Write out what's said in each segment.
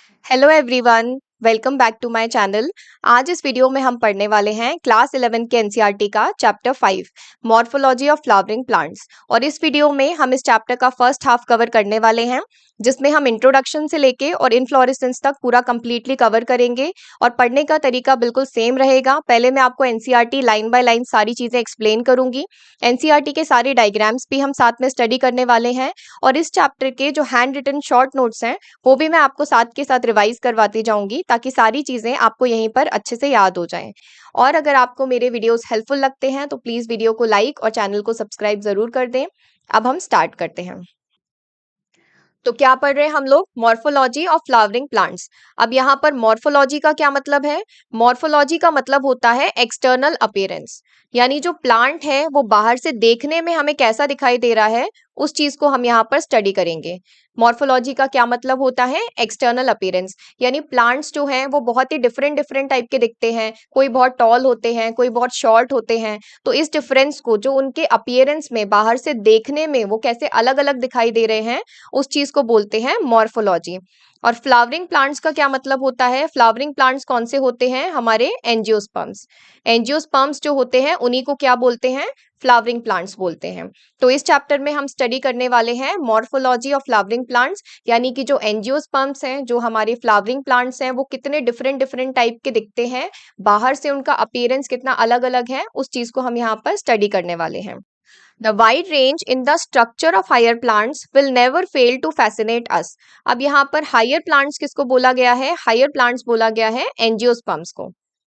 Hello everyone, welcome back to my channel. आज इस video में हम पढ़ने वाले हैं क्लास 11 के एनसीईआरटी का chapter 5 morphology of flowering plants. और इस वीडियो में हम इस चैप्टर का फर्स्ट हाफ कवर करने वाले हैं, जिसमें हम इंट्रोडक्शन से लेके और इनफ्लोरेसेंस तक पूरा कंप्लीटली कवर करेंगे। और पढ़ने का तरीका बिल्कुल सेम रहेगा। पहले मैं आपको एनसीईआरटी लाइन बाय लाइन सारी चीजें एक्सप्लेन करूंगी। एनसीईआरटी के सारे डायग्राम्स भी हम साथ में स्टडी करने वाले हैं। और इस चैप्टर के जो हैंड रिटन शॉर्ट नोट्स हैं वो भी मैं आपको साथ के साथ रिवाइज करवाती जाऊंगी, ताकि सारी चीजें आपको यहीं पर अच्छे से याद हो जाएं। और अगर आपको मेरे वीडियोस हेल्पफुल लगते हैं तो प्लीज वीडियो को लाइक और चैनल को सब्सक्राइब जरूर कर दें। अब हम स्टार्ट करते हैं। तो क्या पढ़ रहे हैं हम लोग? Morphology of flowering plants. अब यहाँ पर मॉर्फोलॉजी का क्या मतलब है? मॉर्फोलॉजी का मतलब होता है एक्सटर्नल अपीयरेंस, यानी जो प्लांट है वो बाहर से देखने में हमें कैसा दिखाई दे रहा है, उस चीज को हम यहाँ पर स्टडी करेंगे। मॉर्फोलॉजी का क्या मतलब होता है? एक्सटर्नल अपीयरेंस, यानी प्लांट्स जो हैं वो बहुत ही डिफरेंट डिफरेंट टाइप के दिखते हैं। कोई बहुत टॉल होते हैं, कोई बहुत शॉर्ट होते हैं। तो इस डिफरेंस को, जो उनके अपीयरेंस में बाहर से देखने में वो कैसे अलग अलग दिखाई दे रहे हैं, उस चीज को बोलते हैं मॉर्फोलॉजी। और फ्लावरिंग प्लांट्स का क्या मतलब होता है? फ्लावरिंग प्लांट्स कौन से होते हैं? हमारे एंजियोस्पर्म्स। एंजियोस्पर्म्स जो होते हैं उन्हीं को क्या बोलते हैं? फ्लावरिंग प्लांट्स बोलते हैं। तो इस चैप्टर में हम स्टडी करने वाले हैं मॉर्फोलॉजी ऑफ फ्लावरिंग प्लांट्स, यानी कि जो एंजियोस्पर्म्स हैं, जो हमारे फ्लावरिंग प्लांट्स हैं, वो कितने डिफरेंट डिफरेंट टाइप के दिखते हैं, बाहर से उनका अपीयरेंस कितना अलग अलग है, उस चीज को हम यहाँ पर स्टडी करने वाले हैं। The wide range in the structure of higher plants will never fail to fascinate us. अब यहाँ पर higher plants किसको बोला गया है? higher plants बोला गया है एंजियोस्पर्म्स को।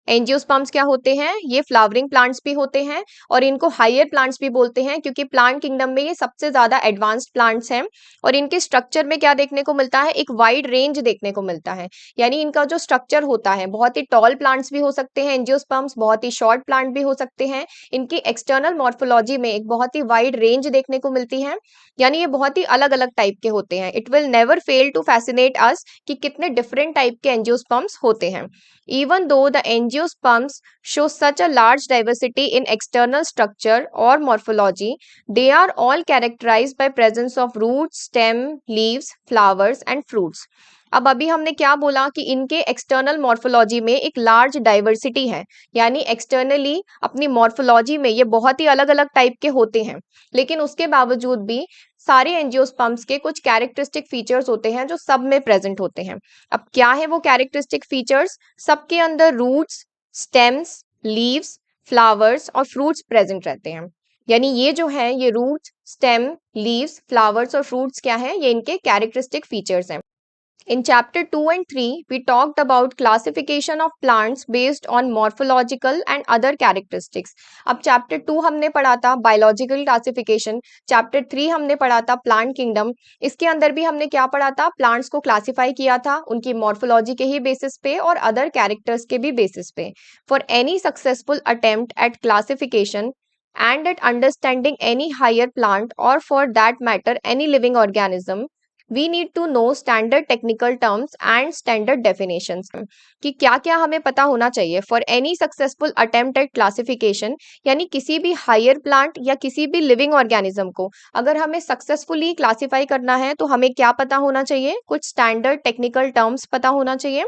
एंजियोस्पर्म्स क्या होते हैं? ये फ्लावरिंग प्लांट्स भी होते हैं और इनको हायर प्लांट्स भी बोलते हैं, क्योंकि प्लांट किंगडम में ये सबसे ज्यादा एडवांस्ड प्लांट्स हैं। और इनके स्ट्रक्चर में क्या देखने को मिलता है? एक वाइड रेंज देखने को मिलता है। यानी इनका जो स्ट्रक्चर होता है, बहुत ही टॉल प्लांट्स भी हो सकते हैं एंजियोस्पर्म्स, बहुत ही शॉर्ट प्लांट भी हो सकते हैं। इनकी एक्सटर्नल मॉर्फोलॉजी में एक बहुत ही वाइड रेंज देखने को मिलती है, यानी ये बहुत ही अलग अलग टाइप के होते हैं। It will never fail to fascinate us कि कितने डिफरेंट टाइप के एंजियोस्पर्म्स होते हैं। Even though the angiosperms show such a large diversity in external structure or morphology, they are all characterized by presence of roots, stem, leaves, flowers and fruits. अब अभी हमने क्या बोला कि इनके एक्सटर्नल मॉर्फोलॉजी में एक लार्ज डाइवर्सिटी है, यानी एक्सटर्नली अपनी मॉर्फोलॉजी में ये बहुत ही अलग अलग टाइप के होते हैं। लेकिन उसके बावजूद भी सारे एंजियोस्पर्म्स के कुछ कैरेक्टरिस्टिक फीचर्स होते हैं जो सब में प्रेजेंट होते हैं। अब क्या है वो कैरेक्टरिस्टिक फीचर्स? सबके अंदर रूट्स, स्टेम्स, लीव्स, फ्लावर्स और फ्रूट्स प्रेजेंट रहते हैं। यानी ये जो है, ये रूट्स, स्टेम, लीव्स, फ्लावर्स और फ्रूट्स क्या है? ये इनके कैरेक्टरिस्टिक फीचर्स हैं। In chapter 2 and 3, we talked about classification of plants based on morphological and other characteristics. अब chapter 2 हमने पढ़ा था biological classification, chapter 3 हमने पढ़ा था plant kingdom। इसके अंदर भी हमने क्या पढ़ा था? plants को classify किया था उनकी morphology के ही basis पे और other characters के भी basis पे। For any successful attempt at classification and at understanding any higher plant, or for that matter any living organism, we need to know standard technical terms and standard definitions। कि क्या क्या हमें पता होना चाहिए for any successful attempt at classification, यानी किसी भी हायर प्लांट या किसी भी लिविंग ऑर्गेनिज्म को अगर हमें सक्सेसफुली क्लासिफाई करना है तो हमें क्या पता होना चाहिए? कुछ स्टैंडर्ड टेक्निकल टर्म्स पता होना चाहिए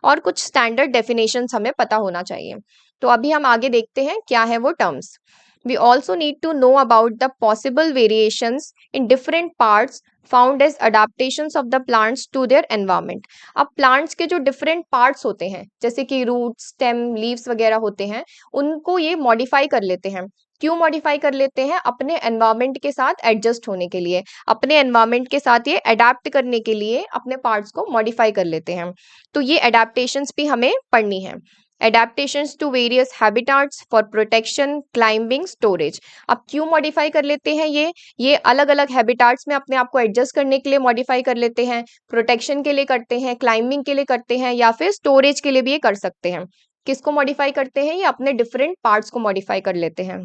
और कुछ स्टैंडर्ड डेफिनेशंस हमें पता होना चाहिए। तो अभी हम आगे देखते हैं क्या है वो terms. We also need to know about the possible variations in different parts found as adaptations of the plants to their environment। अब plants के जो different parts होते हैं, जैसे कि roots, stem, leaves वगैरह होते हैं, उनको ये modify कर लेते हैं। क्यों मॉडिफाई कर लेते हैं? अपने एनवायरमेंट के साथ एडजस्ट होने के लिए, अपने एनवायरमेंट के साथ ये अडेप्ट करने के लिए अपने पार्ट्स को मॉडिफाई कर लेते हैं। तो ये अडेप्टेशंस भी हमें पढ़नी है। Adaptations to various habitats for protection, climbing, storage. अब क्यों मॉडिफाई कर लेते हैं ये अलग अलग हैबिटाट्स में अपने आप को एडजस्ट करने के लिए मॉडिफाई कर लेते हैं, प्रोटेक्शन के लिए करते हैं, क्लाइंबिंग के लिए करते हैं, या फिर स्टोरेज के लिए भी ये कर सकते हैं। किसको मॉडिफाई करते हैं? ये अपने डिफरेंट पार्ट्स को मॉडिफाई कर लेते हैं।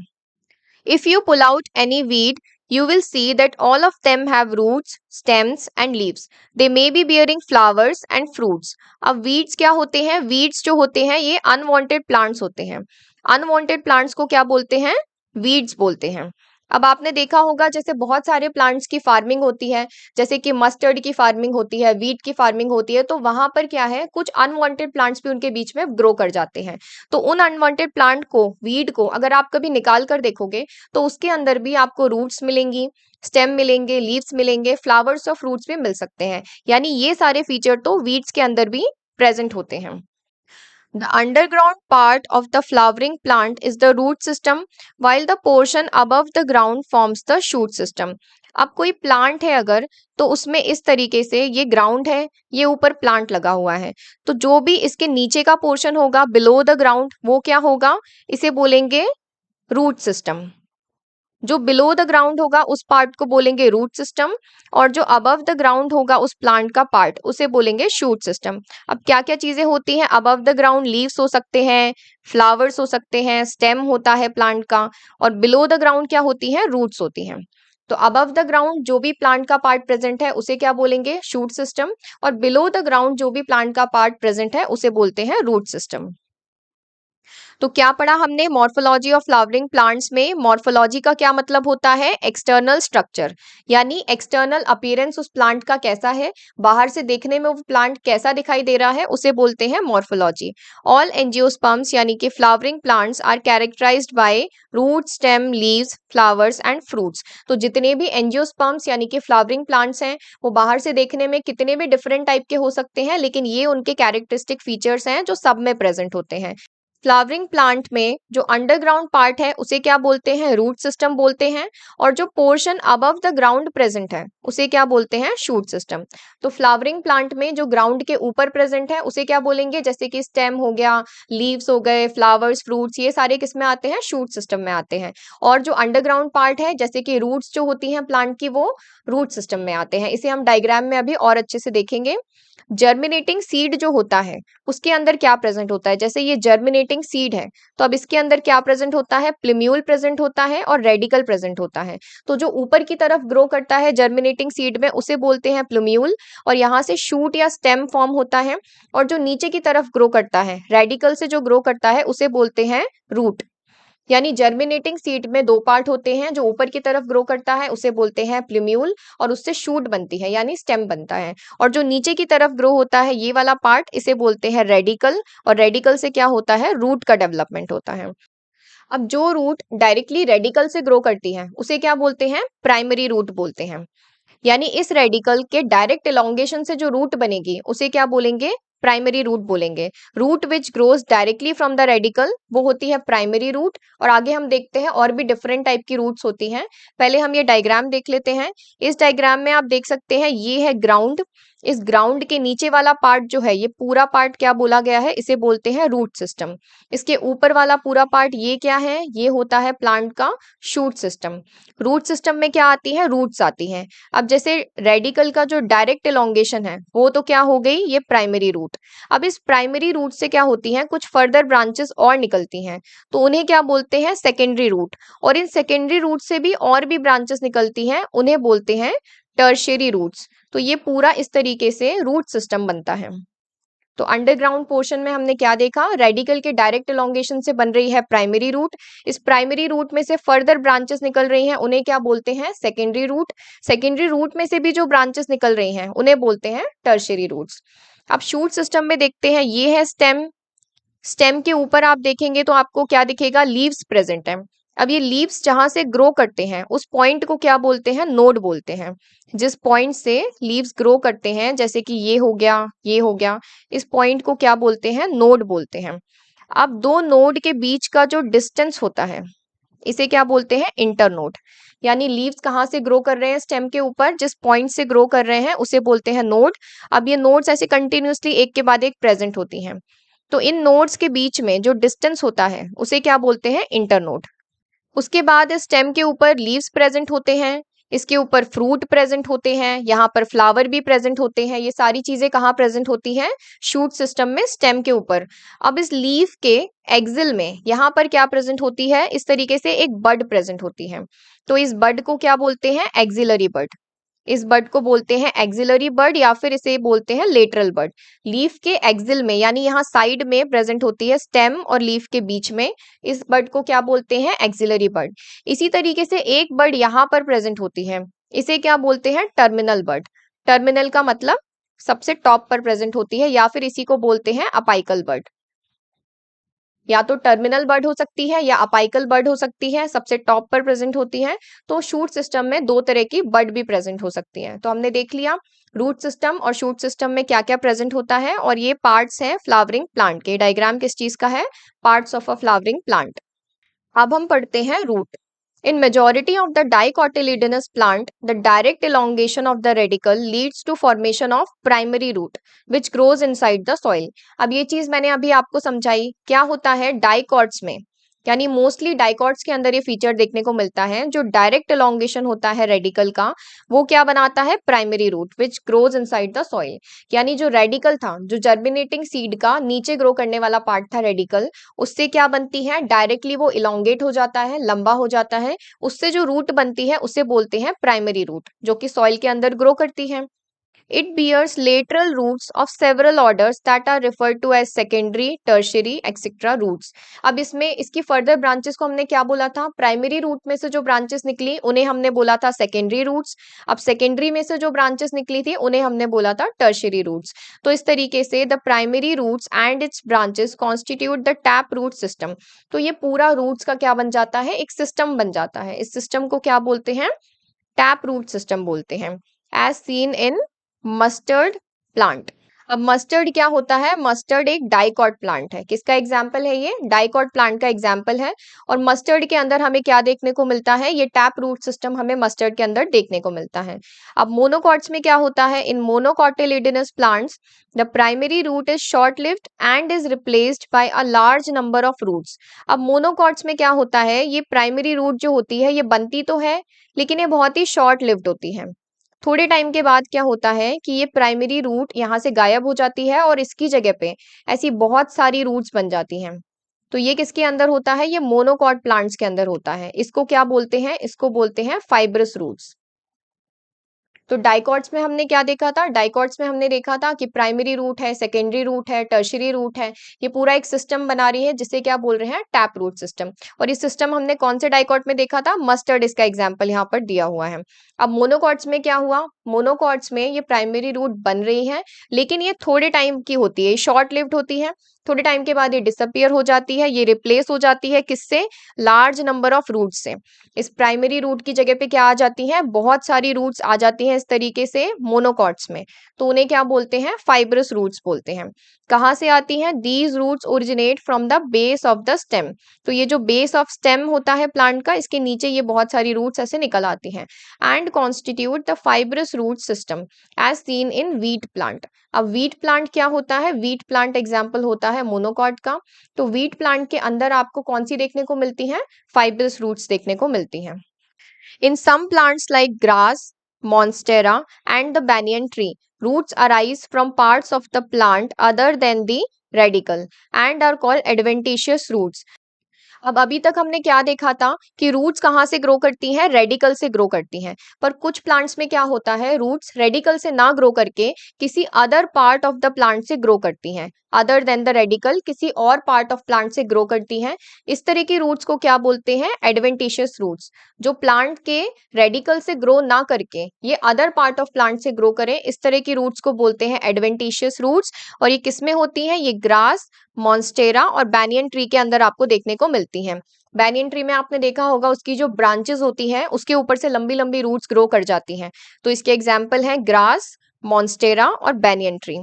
If you pull out any weed, you will see that all of them have roots, stems and leaves. They may be bearing flowers and fruits. अब weeds क्या होते हैं? Weeds जो होते हैं ये unwanted plants होते हैं। Unwanted plants को क्या बोलते हैं? Weeds बोलते हैं। अब आपने देखा होगा जैसे बहुत सारे प्लांट्स की फार्मिंग होती है, जैसे कि मस्टर्ड की फार्मिंग होती है, वीट की फार्मिंग होती है, तो वहां पर क्या है, कुछ अनवांटेड प्लांट्स भी उनके बीच में ग्रो कर जाते हैं। तो उन अनवांटेड प्लांट को, वीड को अगर आप कभी निकाल कर देखोगे तो उसके अंदर भी आपको रूट्स मिलेंगी, स्टेम मिलेंगे, लीव्स मिलेंगे, फ्लावर्स और फ्रूट्स भी मिल सकते हैं। यानी ये सारे फीचर तो वीड्स के अंदर भी प्रेजेंट होते हैं। The underground part of the flowering plant is the root system, while the portion above the ground forms the shoot system. अब कोई प्लांट है अगर, तो उसमें इस तरीके से ये ग्राउंड है, ये ऊपर प्लांट लगा हुआ है, तो जो भी इसके नीचे का पोर्शन होगा बिलो द ग्राउंड, वो क्या होगा, इसे बोलेंगे रूट सिस्टम। जो बिलो द ग्राउंड होगा उस पार्ट को बोलेंगे रूट सिस्टम, और जो अबव द ग्राउंड होगा उस प्लांट का पार्ट, उसे बोलेंगे शूट सिस्टम। अब क्या क्या चीजें होती हैं अबव द ग्राउंड? लीव्स हो सकते हैं, फ्लावर्स हो सकते हैं, स्टेम होता है प्लांट का, और बिलो द ग्राउंड क्या होती है? रूट्स होती हैं। तो अबव द ग्राउंड जो भी प्लांट का पार्ट प्रेजेंट है उसे क्या बोलेंगे? शूट सिस्टम, और बिलो द ग्राउंड जो भी प्लांट का पार्ट प्रेजेंट है उसे बोलते हैं रूट सिस्टम। तो क्या पढ़ा हमने मॉर्फोलॉजी ऑफ फ्लावरिंग प्लांट्स में? मॉर्फोलॉजी का क्या मतलब होता है? एक्सटर्नल स्ट्रक्चर, यानी एक्सटर्नल अपीयरेंस उस प्लांट का कैसा है, बाहर से देखने में वो प्लांट कैसा दिखाई दे रहा है, उसे बोलते हैं मॉर्फोलॉजी। ऑल एंजियोस्पर्म्स यानी कि flowering plants are characterized by root, stem, leaves, flowers and fruits. तो जितने भी एंजियोस्पर्म्स यानी कि फ्लावरिंग प्लांट्स हैं वो बाहर से देखने में कितने भी डिफरेंट टाइप के हो सकते हैं, लेकिन ये उनके कैरेक्टरिस्टिक फीचर्स हैं जो सब में प्रेजेंट होते हैं। फ्लावरिंग प्लांट में जो अंडरग्राउंड पार्ट है उसे क्या बोलते हैं? रूट सिस्टम बोलते हैं, और जो portion above the ground present है उसे क्या बोलते हैं? Shoot system. तो फ्लावरिंग प्लांट में जो ग्राउंड के ऊपर प्रेजेंट है उसे क्या बोलेंगे? जैसे कि स्टेम हो गया, लीव्स हो गए, फ्लावर्स, फ्रूट्स, ये सारे किस में आते हैं? शूट सिस्टम में आते हैं। और जो अंडरग्राउंड पार्ट है जैसे कि रूट्स जो होती हैं प्लांट की, वो रूट सिस्टम में आते हैं। इसे हम डायग्राम में अभी और अच्छे से देखेंगे। जर्मिनेटिंग सीड जो होता है उसके अंदर क्या प्रेजेंट होता है? जैसे ये जर्मिनेटिंग सीड है, तो अब इसके अंदर क्या प्रेजेंट होता है? प्लूम्यूल प्रेजेंट होता है और रेडिकल प्रेजेंट होता है। तो जो ऊपर की तरफ ग्रो करता है जर्मिनेटिंग सीड में उसे बोलते हैं प्लूम्यूल, और यहाँ से शूट या स्टेम फॉर्म होता है। और जो नीचे की तरफ ग्रो करता है, रेडिकल से जो ग्रो करता है, उसे बोलते हैं रूट। यानी जर्मिनेटिंग सीड में दो पार्ट होते हैं, जो ऊपर की तरफ ग्रो करता है उसे बोलते हैं प्लूम्यूल, और उससे शूट बनती है यानी स्टेम बनता है। और जो नीचे की तरफ ग्रो होता है ये वाला पार्ट, इसे बोलते हैं रेडिकल, और रेडिकल से क्या होता है? रूट का डेवलपमेंट होता है। अब जो रूट डायरेक्टली रेडिकल से ग्रो करती है उसे क्या बोलते हैं? प्राइमरी रूट बोलते हैं। यानी इस रेडिकल के डायरेक्ट एलोंगेशन से जो रूट बनेगी उसे क्या बोलेंगे? प्राइमरी रूट बोलेंगे। Root which grows directly from the radicle, वो होती है प्राइमरी रूट। और आगे हम देखते हैं और भी डिफरेंट टाइप की रूट्स होती हैं। पहले हम ये डायग्राम देख लेते हैं। इस डायग्राम में आप देख सकते हैं ये है ग्राउंड। इस ग्राउंड के नीचे वाला पार्ट जो है, ये पूरा पार्ट क्या बोला गया है? इसे बोलते हैं रूट सिस्टम। इसके ऊपर वाला पूरा पार्ट ये क्या है? ये होता है प्लांट का शूट सिस्टम। रूट सिस्टम में क्या आती है? रूट्स आती हैं। अब जैसे रेडिकल का जो डायरेक्ट एलोंगेशन है वो तो क्या हो गई? ये प्राइमरी रूट। अब इस प्राइमरी रूट से क्या होती हैं? कुछ फर्दर ब्रांचेस और निकलती हैं, तो उन्हें क्या बोलते हैं? Secondary root. और इन सेकेंडरी रूट से भी और भी ब्रांचेस निकलती हैं, उन्हें बोलते हैं टर्शियरी रूट्स। तो ये पूरा इस तरीके से रूट सिस्टम बनता है। तो अंडरग्राउंड पोर्शन में हमने क्या देखा? रेडिकल के डायरेक्ट एलोंगेशन से बन रही है प्राइमरी रूट। इस प्राइमरी रूट में से फर्दर ब्रांचेस निकल रही हैं, उन्हें क्या बोलते हैं? Secondary root. सेकेंडरी रूट में से भी जो ब्रांचेस निकल रही हैं उन्हें बोलते हैं टर्शियरी रूट्स। अब शूट सिस्टम में देखते हैं, ये है स्टेम। स्टेम के ऊपर आप देखेंगे तो आपको क्या दिखेगा? लीव्स प्रेजेंट है। अब ये लीव्स जहां से ग्रो करते हैं उस पॉइंट को क्या बोलते हैं? नोड बोलते हैं। जिस पॉइंट से लीव्स ग्रो करते हैं, जैसे कि ये हो गया, ये हो गया, इस पॉइंट को क्या बोलते हैं? नोड बोलते हैं। अब दो नोड के बीच का जो डिस्टेंस होता है इसे क्या बोलते हैं? इंटरनोड। यानी लीव्स कहाँ से ग्रो कर रहे हैं स्टेम के ऊपर? जिस पॉइंट से ग्रो कर रहे हैं उसे बोलते हैं नोड। अब ये नोड्स ऐसे कंटिन्यूअसली एक के बाद एक प्रेजेंट होती हैं, तो इन नोड्स के बीच में जो डिस्टेंस होता है उसे क्या बोलते हैं? इंटरनोड। उसके बाद स्टेम के ऊपर लीव्स प्रेजेंट होते हैं, इसके ऊपर फ्रूट प्रेजेंट होते हैं, यहाँ पर फ्लावर भी प्रेजेंट होते हैं। ये सारी चीजें कहाँ प्रेजेंट होती हैं? शूट सिस्टम में, स्टेम के ऊपर। अब इस लीफ के एक्सिल में यहाँ पर क्या प्रेजेंट होती है? इस तरीके से एक बड प्रेजेंट होती है। तो इस बड को क्या बोलते हैं? एक्सिलरी बड। इस बड को बोलते हैं एक्सिलरी बड या फिर इसे बोलते हैं लेटरल बड। लीफ के एक्सिल में यानी यहाँ साइड में प्रेजेंट होती है, स्टेम और लीफ के बीच में, इस बड को क्या बोलते हैं, एक्सिलरी बड। इसी तरीके से एक बड यहाँ पर प्रेजेंट होती है, इसे क्या बोलते हैं, टर्मिनल बड। टर्मिनल का मतलब सबसे टॉप पर प्रेजेंट होती है, या फिर इसी को बोलते हैं अपाइकल बड। या तो टर्मिनल बड हो सकती है या अपाइकल बड हो सकती है, सबसे टॉप पर प्रेजेंट होती है। तो शूट सिस्टम में दो तरह की बड भी प्रेजेंट हो सकती हैं। तो हमने देख लिया रूट सिस्टम और शूट सिस्टम में क्या क्या प्रेजेंट होता है, और ये पार्ट्स हैं फ्लावरिंग प्लांट के। डायग्राम किस चीज का है, parts of a flowering plant. अब हम पढ़ते हैं root. In majority of the dicotyledonous plant, the direct elongation of the radicle leads to formation of primary root, which grows inside the soil. अब ये चीज मैंने अभी आपको समझाई, क्या होता है डाइकॉट्स में, यानी मोस्टली डाइकॉट्स के अंदर ये फीचर देखने को मिलता है, जो डायरेक्ट एलोंगेशन होता है रेडिकल का, वो क्या बनाता है, primary root which grows inside the soil. यानी जो रेडिकल था, जो जर्मिनेटिंग सीड का नीचे ग्रो करने वाला पार्ट था रेडिकल, उससे क्या बनती है, डायरेक्टली वो इलोंगेट हो जाता है, लंबा हो जाता है, उससे जो रूट बनती है उसे बोलते हैं प्राइमरी रूट, जो कि सॉइल के अंदर ग्रो करती है। It bears lateral roots of several orders that are referred to as secondary, tertiary, etc. roots. अब इसमें इसकी फर्दर ब्रांचेस को हमने क्या बोला था, प्राइमरी रूट में से जो ब्रांचेस निकली उन्हें हमने बोला था सेकेंडरी रूट्स। अब सेकेंडरी में से जो ब्रांचेस निकली थी उन्हें हमने बोला था टर्शियरी रूट्स। तो इस तरीके से the primary roots and its branches constitute the tap root system. तो ये पूरा रूट्स का क्या बन जाता है, एक सिस्टम बन जाता है। इस सिस्टम को क्या बोलते हैं, टैप रूट सिस्टम बोलते हैं, as seen in mustard plant. अब मस्टर्ड क्या होता है, मस्टर्ड एक डाइकॉट प्लांट है। किसका एग्जाम्पल है ये, डाइकॉट प्लांट का एग्जाम्पल है। और मस्टर्ड के अंदर हमें क्या देखने को मिलता है, ये टैप रूट सिस्टम हमें मस्टर्ड के अंदर देखने को मिलता है। अब मोनोकॉट्स में क्या होता है, in monocotyledonous plants the primary root is short lived and is replaced by a large number of roots. अब मोनोकॉट्स में क्या होता है, ये प्राइमरी रूट जो होती है ये बनती तो है, लेकिन ये बहुत ही शॉर्ट लिव्ड होती है। थोड़े टाइम के बाद क्या होता है कि ये प्राइमरी रूट यहाँ से गायब हो जाती है और इसकी जगह पे ऐसी बहुत सारी रूट्स बन जाती हैं। तो ये किसके अंदर होता है, ये मोनोकॉट प्लांट्स के अंदर होता है। इसको क्या बोलते हैं, इसको बोलते हैं फाइब्रस रूट्स। तो डाइकॉट्स में हमने क्या देखा था, डाइकॉट्स में हमने देखा था कि प्राइमरी रूट है, सेकेंडरी रूट है, टर्शियरी रूट है, ये पूरा एक सिस्टम बना रही है जिसे क्या बोल रहे हैं, टैप रूट सिस्टम। और इस सिस्टम हमने कौन से डाइकॉट में देखा था, मस्टर्ड, इसका एग्जाम्पल यहाँ पर दिया हुआ है। अब मोनोकॉट्स में क्या हुआ, मोनोकॉट्स में ये प्राइमरी रूट बन रही है, लेकिन ये थोड़े टाइम की होती है, शॉर्ट लिव्ड होती है। थोड़े टाइम के बाद ये डिसअपियर हो जाती है, ये रिप्लेस हो जाती है किससे, लार्ज नंबर ऑफ रूट से। इस प्राइमरी रूट की जगह पे क्या आ जाती है, बहुत सारी रूट्स आ जाती हैं इस तरीके से मोनोकॉट्स में। तो उन्हें क्या बोलते हैं, फाइब्रस रूट्स बोलते हैं। कहाँ से आती हैं, these roots originate from the base of the stem. तो ये जो बेस ऑफ स्टेम होता है प्लांट का, इसके नीचे ये बहुत सारी रूट्स ऐसे निकल आती हैं, and constitute the fibrous root system as seen in wheat plant. अब वीट प्लांट क्या होता है, वीट प्लांट एग्जाम्पल होता है मोनोकॉट का। तो वीट प्लांट के अंदर आपको कौन सी देखने को मिलती है, फाइब्रस रूट्स देखने को मिलती हैं। In some plants like grass, monstera and the banyan tree, roots arise from parts of the plant other than the radicle and are called adventitious roots. अब अभी तक हमने क्या देखा था कि रूट्स कहाँ से ग्रो करती हैं, रेडिकल से ग्रो करती हैं। पर कुछ प्लांट्स में क्या होता है, रूट्स रेडिकल से ना ग्रो करके किसी other part of the plant से ग्रो करती हैं, अदर देन द रेडिकल, किसी और पार्ट ऑफ प्लांट से ग्रो करती हैं। इस तरह की रूट्स को क्या बोलते हैं, एडवेंटिशियस रूट्स। जो प्लांट के रेडिकल से ग्रो ना करके ये अदर पार्ट ऑफ प्लांट से ग्रो करें, इस तरह की रूट्स को बोलते हैं एडवेंटिशियस रूट्स। और ये किसमें होती हैं, ये ग्रास, मॉन्स्टेरा और बैनियन ट्री के अंदर आपको देखने को मिलती हैं। बैनियन ट्री में आपने देखा होगा उसकी जो ब्रांचेस होती हैं उसके ऊपर से लंबी लंबी रूट्स ग्रो कर जाती हैं। तो इसके एग्जाम्पल हैं ग्रास, मॉन्स्टेरा और banyan tree.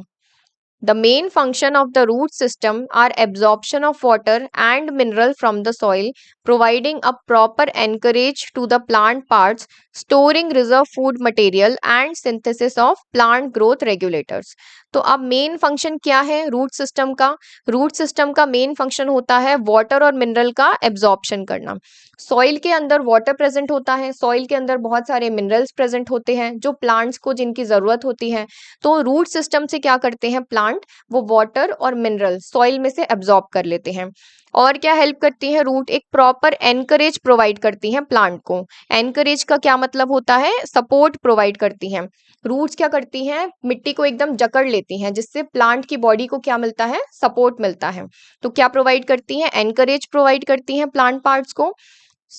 The main function of the root system are absorption of water and mineral from the soil, providing a proper anchorage to the plant parts, storing reserve food material and synthesis of plant growth regulators. तो अब main function क्या है root system का, root system का main function होता है water और mineral का एब्जॉर्प्शन करना। सॉइल के अंदर वाटर प्रेजेंट होता है, सॉइल के अंदर बहुत सारे मिनरल्स प्रेजेंट होते हैं जो प्लांट्स को जिनकी जरूरत होती है। तो रूट सिस्टम से क्या करते हैं प्लांट, वो वाटर और मिनरल सॉइल में से एब्जॉर्ब कर लेते हैं। और क्या हेल्प करती है रूट? एक प्रॉपर एनकरेज प्रोवाइड करती हैं प्लांट को। एनकरेज का क्या मतलब होता है? सपोर्ट प्रोवाइड करती हैं। रूट्स क्या करती हैं? मिट्टी को एकदम जकड़ लेती हैं, जिससे प्लांट की बॉडी को क्या मिलता है? सपोर्ट मिलता है। तो क्या प्रोवाइड करती हैं? एनकरेज प्रोवाइड करती हैं प्लांट पार्ट्स को।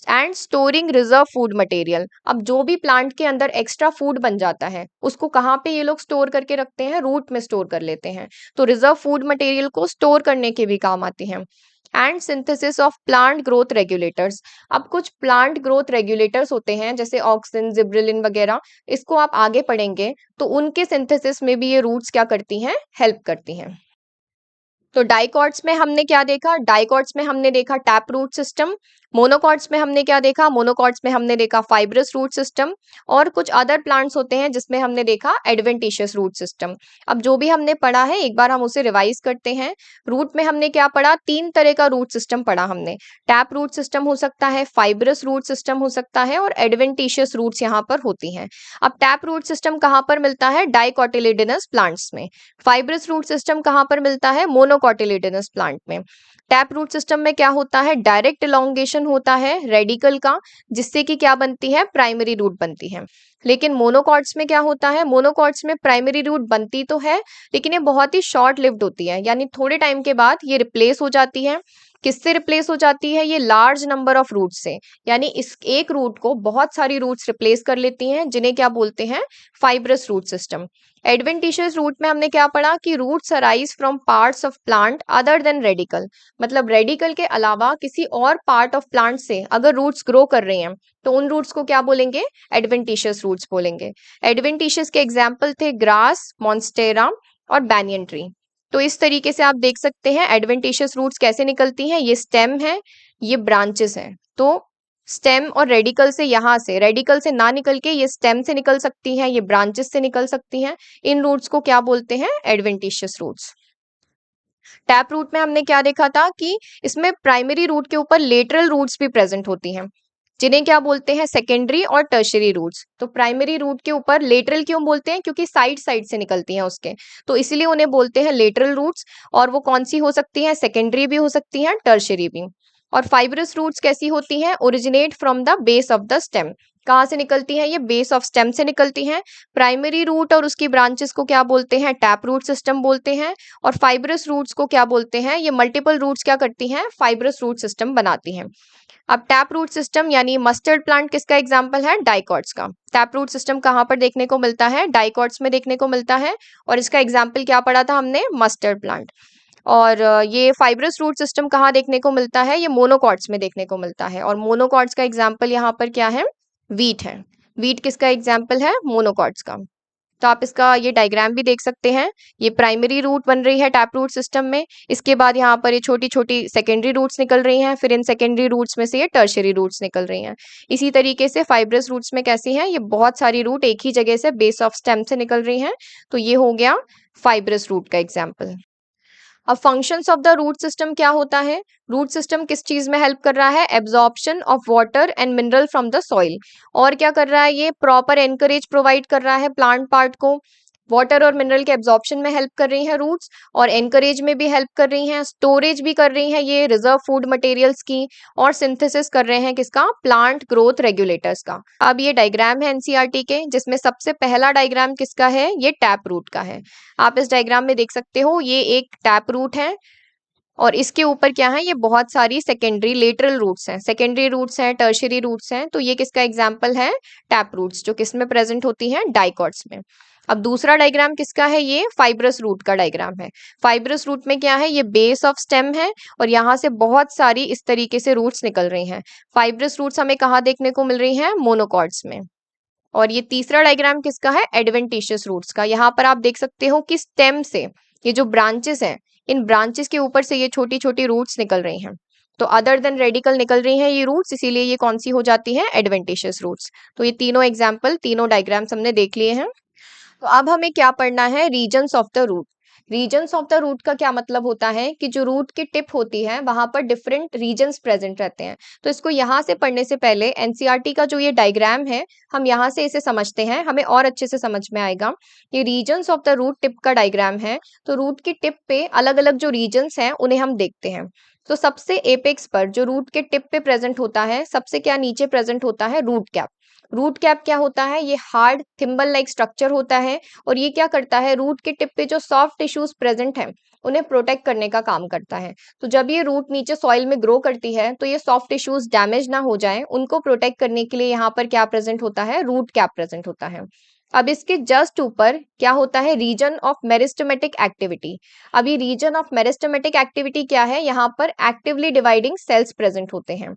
And storing reserve food material. अब जो भी प्लांट के अंदर एक्स्ट्रा फूड बन जाता है उसको कहाँ पे ये लोग स्टोर करके रखते हैं? रूट में स्टोर कर लेते हैं। तो रिजर्व फूड मटेरियल को स्टोर करने के भी काम आती हैं। And synthesis of plant growth regulators. अब कुछ प्लांट ग्रोथ रेगुलेटर्स होते हैं जैसे ऑक्सिन, जिब्रेलिन वगैरह, इसको आप आगे पढ़ेंगे तो उनके सिंथेसिस में भी ये रूट्स क्या करती हैं? हेल्प करती हैं। तो डाइकॉट्स में हमने क्या देखा? डाइकॉट्स में हमने देखा टैप रूट सिस्टम। मोनोकॉट्स में हमने क्या देखा? मोनोकॉट्स में हमने देखा फाइब्रस रूट सिस्टम। और कुछ अदर प्लांट्स होते हैं जिसमें हमने देखा एडवेंटिशियस रूट सिस्टम। अब जो भी हमने पढ़ा है एक बार हम उसे रिवाइज करते हैं। रूट में हमने क्या पढ़ा? 3 तरह का रूट सिस्टम पढ़ा हमने। टैप रूट सिस्टम हो सकता है, फाइब्रस रूट सिस्टम हो सकता है, और एडवेंटिशियस रूट्स यहाँ पर होती हैं। अब टैप रूट सिस्टम कहाँ पर मिलता है? डाइकोटिलेडोनस प्लांट्स में। फाइब्रस रूट सिस्टम कहाँ पर मिलता है? मोनोकोटिलेडोनस प्लांट में। टैप रूट सिस्टम में क्या होता है? डायरेक्ट इलोंगेशन होता है रेडिकल का, जिससे कि क्या बनती है? प्राइमरी रूट बनती है। लेकिन मोनोकॉट्स में क्या होता है? मोनोकॉट्स में प्राइमरी रूट बनती तो है, लेकिन ये बहुत ही शॉर्ट लिव्ड होती है, यानी थोड़े टाइम के बाद ये रिप्लेस हो जाती है। किससे रिप्लेस हो जाती है? ये लार्ज नंबर ऑफ रूट से, यानी इस एक रूट को बहुत सारी रूट्स रिप्लेस कर लेती हैं, जिन्हें क्या बोलते हैं? Fibrous root system. Adventitious root में हमने क्या पढ़ा कि roots arise from parts of plant other than radicle. मतलब रेडिकल के अलावा किसी और पार्ट ऑफ प्लांट से अगर रूट्स ग्रो कर रहे हैं तो उन रूट्स को क्या बोलेंगे? एडवेंटिशियस रूट्स बोलेंगे। एडवेंटिशियस के एग्जाम्पल थे ग्रास, मॉन्स्टेरा और बैनियन ट्री। तो इस तरीके से आप देख सकते हैं एडवेंटिशियस रूट्स कैसे निकलती हैं। ये स्टेम है, ये ब्रांचेस हैं। तो स्टेम और रेडिकल से, यहाँ से रेडिकल से ना निकल के ये स्टेम से निकल सकती हैं, ये ब्रांचेस से निकल सकती हैं। इन रूट्स को क्या बोलते हैं? Adventitious roots. टैप रूट में हमने क्या देखा था कि इसमें प्राइमरी रूट के ऊपर लेटरल रूट्स भी प्रेजेंट होती हैं, जिन्हें क्या बोलते हैं? सेकेंडरी और टर्शरी रूट्स। तो प्राइमरी रूट के ऊपर लेटरल क्यों बोलते हैं? क्योंकि साइड साइड से निकलती हैं उसके, तो इसीलिए उन्हें बोलते हैं लेटरल रूट्स। और वो कौन सी हो सकती हैं? सेकेंडरी भी हो सकती हैं, टर्शरी भी। और फाइब्रस रूट्स कैसी होती हैं? Originate from the base of the stem. कहाँ से निकलती हैं? ये बेस ऑफ स्टेम से निकलती हैं। प्राइमरी रूट और उसकी ब्रांचेस को क्या बोलते हैं? टैप रूट सिस्टम बोलते हैं। और फाइब्रस रूट्स को क्या बोलते हैं? ये मल्टीपल रूट्स क्या करती हैं? फाइब्रस रूट सिस्टम बनाती हैं। अब टैप रूट सिस्टम यानी मस्टर्ड प्लांट किसका एग्जाम्पल है? डाइकॉट्स का। टैप रूट सिस्टम कहाँ पर देखने को मिलता है? डाइकॉट्स में देखने को मिलता है। और इसका एग्जाम्पल क्या पढ़ा था हमने? Mustard plant. और ये फाइब्रस रूट सिस्टम कहाँ देखने को मिलता है? ये मोनोकॉट्स में देखने को मिलता है। और मोनोकॉट्स का एग्जाम्पल यहाँ पर क्या है? वीट है। वीट किसका एग्जाम्पल है? मोनोकॉट्स का। तो आप इसका ये डायग्राम भी देख सकते हैं। ये प्राइमरी रूट बन रही है टैप रूट सिस्टम में। इसके बाद यहाँ पर ये छोटी छोटी सेकेंडरी रूट्स निकल रही हैं, फिर इन सेकेंडरी रूट्स में से ये टर्शरी रूट्स निकल रही हैं। इसी तरीके से फाइब्रस रूट्स में कैसी हैं? ये बहुत सारी रूट एक ही जगह से बेस ऑफ स्टेम से निकल रही हैं। तो ये हो गया फाइब्रस रूट का एग्जाम्पल। अब functions of the root system क्या होता है? रूट सिस्टम किस चीज में हेल्प कर रहा है? Absorption of water and mineral from the soil. और क्या कर रहा है? ये प्रॉपर एनकरेज प्रोवाइड कर रहा है प्लांट पार्ट को। वाटर और मिनरल के एब्जॉर्प्शन में हेल्प कर रही हैं रूट्स, और एनकरेज में भी हेल्प कर रही हैं, स्टोरेज भी कर रही हैं ये रिजर्व फूड मटेरियल्स की, और सिंथेसिस कर रहे हैं किसका? प्लांट ग्रोथ रेगुलेटर्स का। अब ये डायग्राम है एनसीईआरटी के, जिसमें सबसे पहला डायग्राम किसका है? ये टैप रूट का है। आप इस डायग्राम में देख सकते हो, ये एक टैप रूट है और इसके ऊपर क्या है? ये बहुत सारी सेकेंडरी लेटरल रूट्स हैं, सेकेंडरी रूट्स हैं, टर्शरी रूट्स हैं। तो ये किसका एग्जाम्पल है? टैप रूट्स, जो किस में प्रेजेंट होती हैं? डाइकॉट्स में। अब दूसरा डायग्राम किसका है? ये फाइब्रस रूट का डायग्राम है। फाइब्रस रूट में क्या है? ये बेस ऑफ स्टेम है और यहाँ से बहुत सारी इस तरीके से रूट्स निकल रही हैं। फाइब्रस रूट्स हमें कहाँ देखने को मिल रही हैं? मोनोकॉट्स में। और ये तीसरा डायग्राम किसका है? एडवेंटिशियस रूट्स का। यहाँ पर आप देख सकते हो कि स्टेम से ये जो ब्रांचेस हैं, इन ब्रांचेस के ऊपर से ये छोटी छोटी रूट्स निकल रही हैं। तो अदर देन रेडिकल निकल रही हैं ये रूट्स, इसीलिए ये कौन सी हो जाती हैं? Adventitious roots. तो ये तीनों एग्जाम्पल, तीनों डायग्राम्स हमने देख लिए हैं। तो अब हमें क्या पढ़ना है? Regions of the root. Regions of the root का क्या मतलब होता है कि जो रूट की टिप होती है वहां पर डिफरेंट रीजन्स प्रेजेंट रहते हैं। तो इसको यहाँ से पढ़ने से पहले एनसीईआरटी का जो ये डायग्राम है हम यहाँ से इसे समझते हैं, हमें और अच्छे से समझ में आएगा। ये regions of the root tip का डायग्राम है। तो रूट की टिप पे अलग अलग जो रीजन्स हैं उन्हें हम देखते हैं। तो सबसे एपेक्स पर जो रूट के टिप पे प्रेजेंट होता है, सबसे क्या नीचे प्रेजेंट होता है, रूट कैप। रूट कैप क्या होता है, ये हार्ड थिम्बल लाइक स्ट्रक्चर होता है और ये क्या करता है, रूट के टिप पे जो सॉफ्ट टिश्यूज प्रेजेंट हैं उन्हें प्रोटेक्ट करने का काम करता है। तो जब ये रूट नीचे सॉइल में ग्रो करती है तो ये सॉफ्ट टिश्यूज डैमेज ना हो जाए, उनको प्रोटेक्ट करने के लिए यहाँ पर क्या प्रेजेंट होता है, रूट कैप प्रेजेंट होता है। अब इसके जस्ट ऊपर क्या होता है, रीजन ऑफ मेरिस्टेमेटिक एक्टिविटी। अब ये रीजन ऑफ मेरिस्टेमेटिक एक्टिविटी क्या है, यहाँ पर एक्टिवली डिवाइडिंग सेल्स प्रेजेंट होते हैं।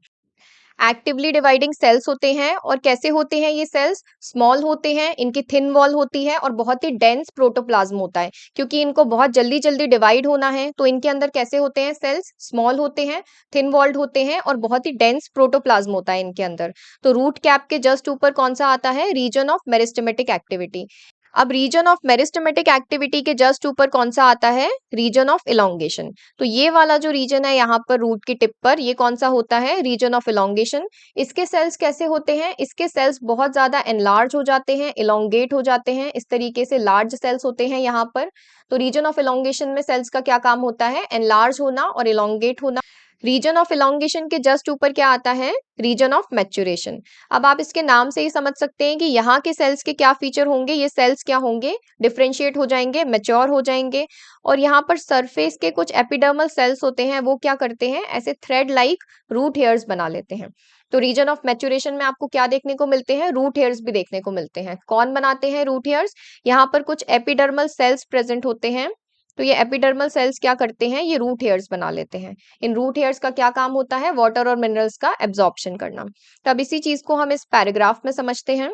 एक्टिवली डिवाइडिंग सेल्स होते हैं और कैसे होते हैं ये सेल्स, स्मॉल होते हैं, इनकी थिन वॉल होती है और बहुत ही डेंस प्रोटोप्लाज्म होता है। क्योंकि इनको बहुत जल्दी जल्दी डिवाइड होना है तो इनके अंदर कैसे होते हैं, सेल्स स्मॉल होते हैं, थिन वॉल्ड होते हैं और बहुत ही डेंस प्रोटोप्लाज्म होता है इनके अंदर। तो रूट कैप के जस्ट ऊपर कौन सा आता है, रीजन ऑफ मेरिस्टेमेटिक एक्टिविटी। अब रीजन ऑफ मेरिस्टेमेटिक एक्टिविटी के जस्ट ऊपर कौन सा आता है, रीजन ऑफ इलोंगेशन। तो ये वाला जो रीजन है यहाँ पर रूट की टिप पर, ये कौन सा होता है, रीजन ऑफ इलोंगेशन। इसके सेल्स कैसे होते हैं, इसके सेल्स बहुत ज्यादा एनलार्ज हो जाते हैं, इलोंगेट हो जाते हैं, इस तरीके से लार्ज सेल्स होते हैं यहाँ पर। तो रीजन ऑफ इलोंगेशन में सेल्स का क्या काम होता है, एनलार्ज होना और इलोंगेट होना। रीजन ऑफ इलोंगेशन के जस्ट ऊपर क्या आता है, रीजन ऑफ मैच्योरेशन। अब आप इसके नाम से ही समझ सकते हैं कि यहाँ के सेल्स के क्या फीचर होंगे, ये सेल्स क्या होंगे, डिफरेंशिएट हो जाएंगे, मैच्योर हो जाएंगे। और यहाँ पर सरफेस के कुछ एपिडर्मल सेल्स होते हैं, वो क्या करते हैं, ऐसे थ्रेड लाइक रूट हेयर्स बना लेते हैं। तो रीजन ऑफ मैच्योरेशन में आपको क्या देखने को मिलते हैं, रूट हेयर्स भी देखने को मिलते हैं। कौन बनाते हैं रूट हेयर्स, यहाँ पर कुछ एपिडर्मल सेल्स प्रेजेंट होते हैं। तो ये एपिडर्मल सेल्स क्या करते हैं, ये रूट हेयर्स बना लेते हैं। इन रूट हेयर्स का क्या काम होता है, वाटर और मिनरल्स का एब्जॉर्प्शन करना। तो अब इसी चीज को हम इस पैराग्राफ में समझते हैं।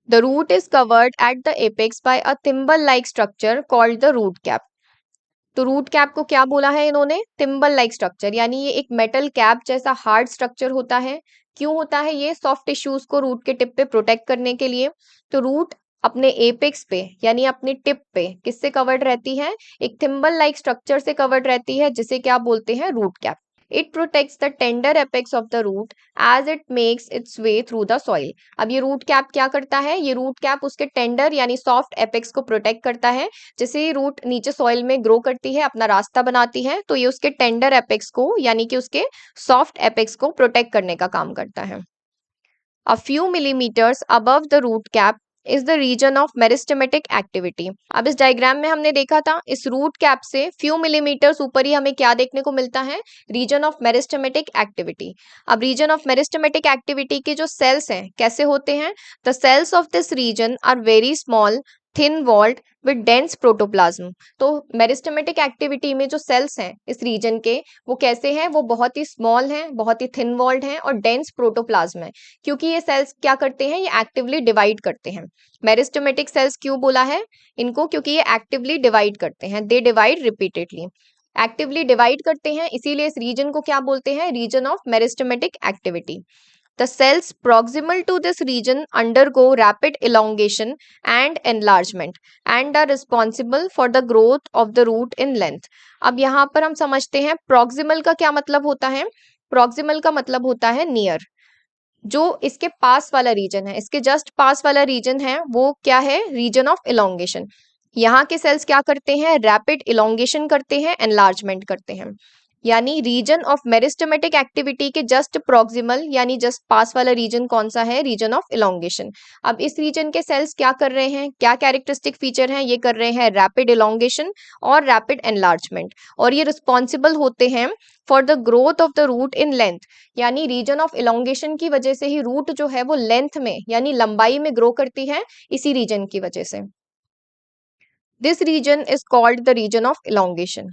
The root is covered at the apex by a thimble like structure called the root cap. तो रूट कैप को क्या बोला है इन्होंने, थिम्बल लाइक स्ट्रक्चर, यानी ये एक मेटल कैप जैसा हार्ड स्ट्रक्चर होता है। क्यों होता है ये, सॉफ्ट टिश्यूज को रूट के टिप पे प्रोटेक्ट करने के लिए। तो रूट अपने एपेक्स पे यानी अपनी टिप पे किससे कवर्ड रहती है, एक थिम्बल लाइक स्ट्रक्चर से कवर्ड रहती है जिसे क्या बोलते हैं, root cap. It protects the tender apex of the root as it makes its way through the soil. अब ये रूट कैप क्या करता है, ये रूट कैप उसके टेंडर यानी सॉफ्ट एपेक्स को प्रोटेक्ट करता है। जैसे ही रूट नीचे सॉइल में ग्रो करती है, अपना रास्ता बनाती है, तो ये उसके टेंडर एपेक्स को यानी कि उसके सॉफ्ट एपेक्स को प्रोटेक्ट करने का काम करता है। A few millimeters above the root cap is the region of meristematic activity. अब इस डायग्राम में हमने देखा था इस रूट कैप से फ्यू मिलीमीटर्स ऊपर ही हमें क्या देखने को मिलता है, रीजन ऑफ मेरिस्टेमेटिक एक्टिविटी। अब रीजन ऑफ मेरिस्टेमेटिक एक्टिविटी के जो सेल्स हैं कैसे होते हैं, the cells of this region are very small, thin walled with dense protoplasm. तो मेरिस्टेमेटिक एक्टिविटी में जो सेल्स हैं इस रीजन के, वो कैसे हैं, वो बहुत ही स्मॉल हैं, बहुत ही थिन वॉल्ड हैं और डेंस प्रोटोप्लाज्म है। क्योंकि ये सेल्स क्या करते हैं, ये एक्टिवली डिवाइड करते हैं। मेरिस्टेमेटिक सेल्स क्यों बोला है इनको, क्योंकि ये एक्टिवली डिवाइड करते हैं, they divide repeatedly, actively divide करते हैं, इसीलिए इस रीजन को क्या बोलते हैं, region of meristematic activity. The cells proximal to this region undergo rapid elongation and enlargement and are responsible for the growth of the root in length। अब यहाँ पर हम समझते हैं proximal का क्या मतलब होता है, proximal का मतलब होता है near। जो इसके पास वाला रीजन है, इसके जस्ट पास वाला रीजन है, वो क्या है, रीजन ऑफ इलोंगेशन। यहाँ के सेल्स क्या करते हैं, रैपिड इलोंगेशन करते हैं, एनलार्जमेंट करते हैं। यानी रीजन ऑफ मेरिस्टेमेटिक एक्टिविटी के जस्ट प्रोक्सिमल यानी जस्ट पास वाला रीजन कौन सा है, रीजन ऑफ इलोंगेशन। अब इस रीजन के सेल्स क्या कर रहे हैं, क्या कैरेक्टरिस्टिक फीचर हैं, ये कर रहे हैं रैपिड इलोंगेशन और रैपिड एनलार्जमेंट, और ये रिस्पॉन्सिबल होते हैं for the growth of the root in length. यानी रीजन ऑफ इलोंगेशन की वजह से ही रूट जो है वो लेंथ में यानी लंबाई में ग्रो करती है, इसी रीजन की वजह से। This region is called the region of elongation.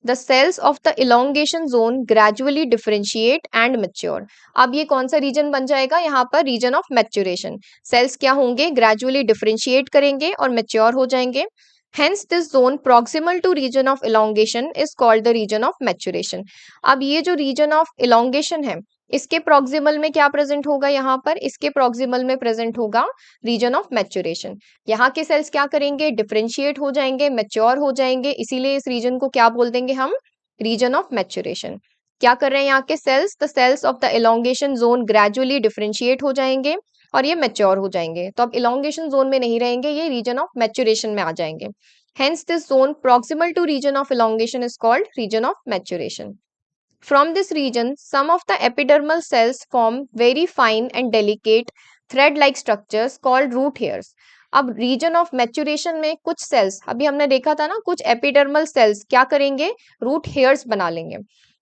The cells of the elongation zone gradually differentiate and mature। अब ये कौन सा रीजन बन जाएगा, यहाँ पर रीजन ऑफ मैच्योरेशन। सेल्स क्या होंगे, ग्रेजुअली डिफरेंशिएट करेंगे और मैच्योर हो जाएंगे। Hence this zone proximal to region of elongation is called the region of maturation। अब ये जो region of elongation है, इसके प्रॉक्सिमल में क्या प्रेजेंट होगा, यहाँ पर इसके प्रॉक्सिमल में प्रेजेंट होगा रीजन ऑफ मैच्योरेशन। यहाँ के सेल्स क्या करेंगे, डिफरेंशिएट हो जाएंगे, मैच्योर हो जाएंगे, इसीलिए इस रीजन को क्या बोल देंगे हम, रीजन ऑफ मैच्योरेशन। क्या कर रहे हैं यहाँ के cells, the cells of the elongation zone gradually differentiate हो जाएंगे और ये मैच्योर हो जाएंगे। तो अब इलोंगेशन जोन में नहीं रहेंगे, ये रीजन ऑफ मैच्योरेशन में आ जाएंगे। Hence this zone proximal to region of elongation is called region of maturation. From this region, some of the epidermal cells form very fine and delicate thread-like structures called root hairs. अब region of maturation में कुछ sales, अभी हमने देखा था ना, कुछ epidermal sales क्या करेंगे, रूट हेयर्स बना लेंगे।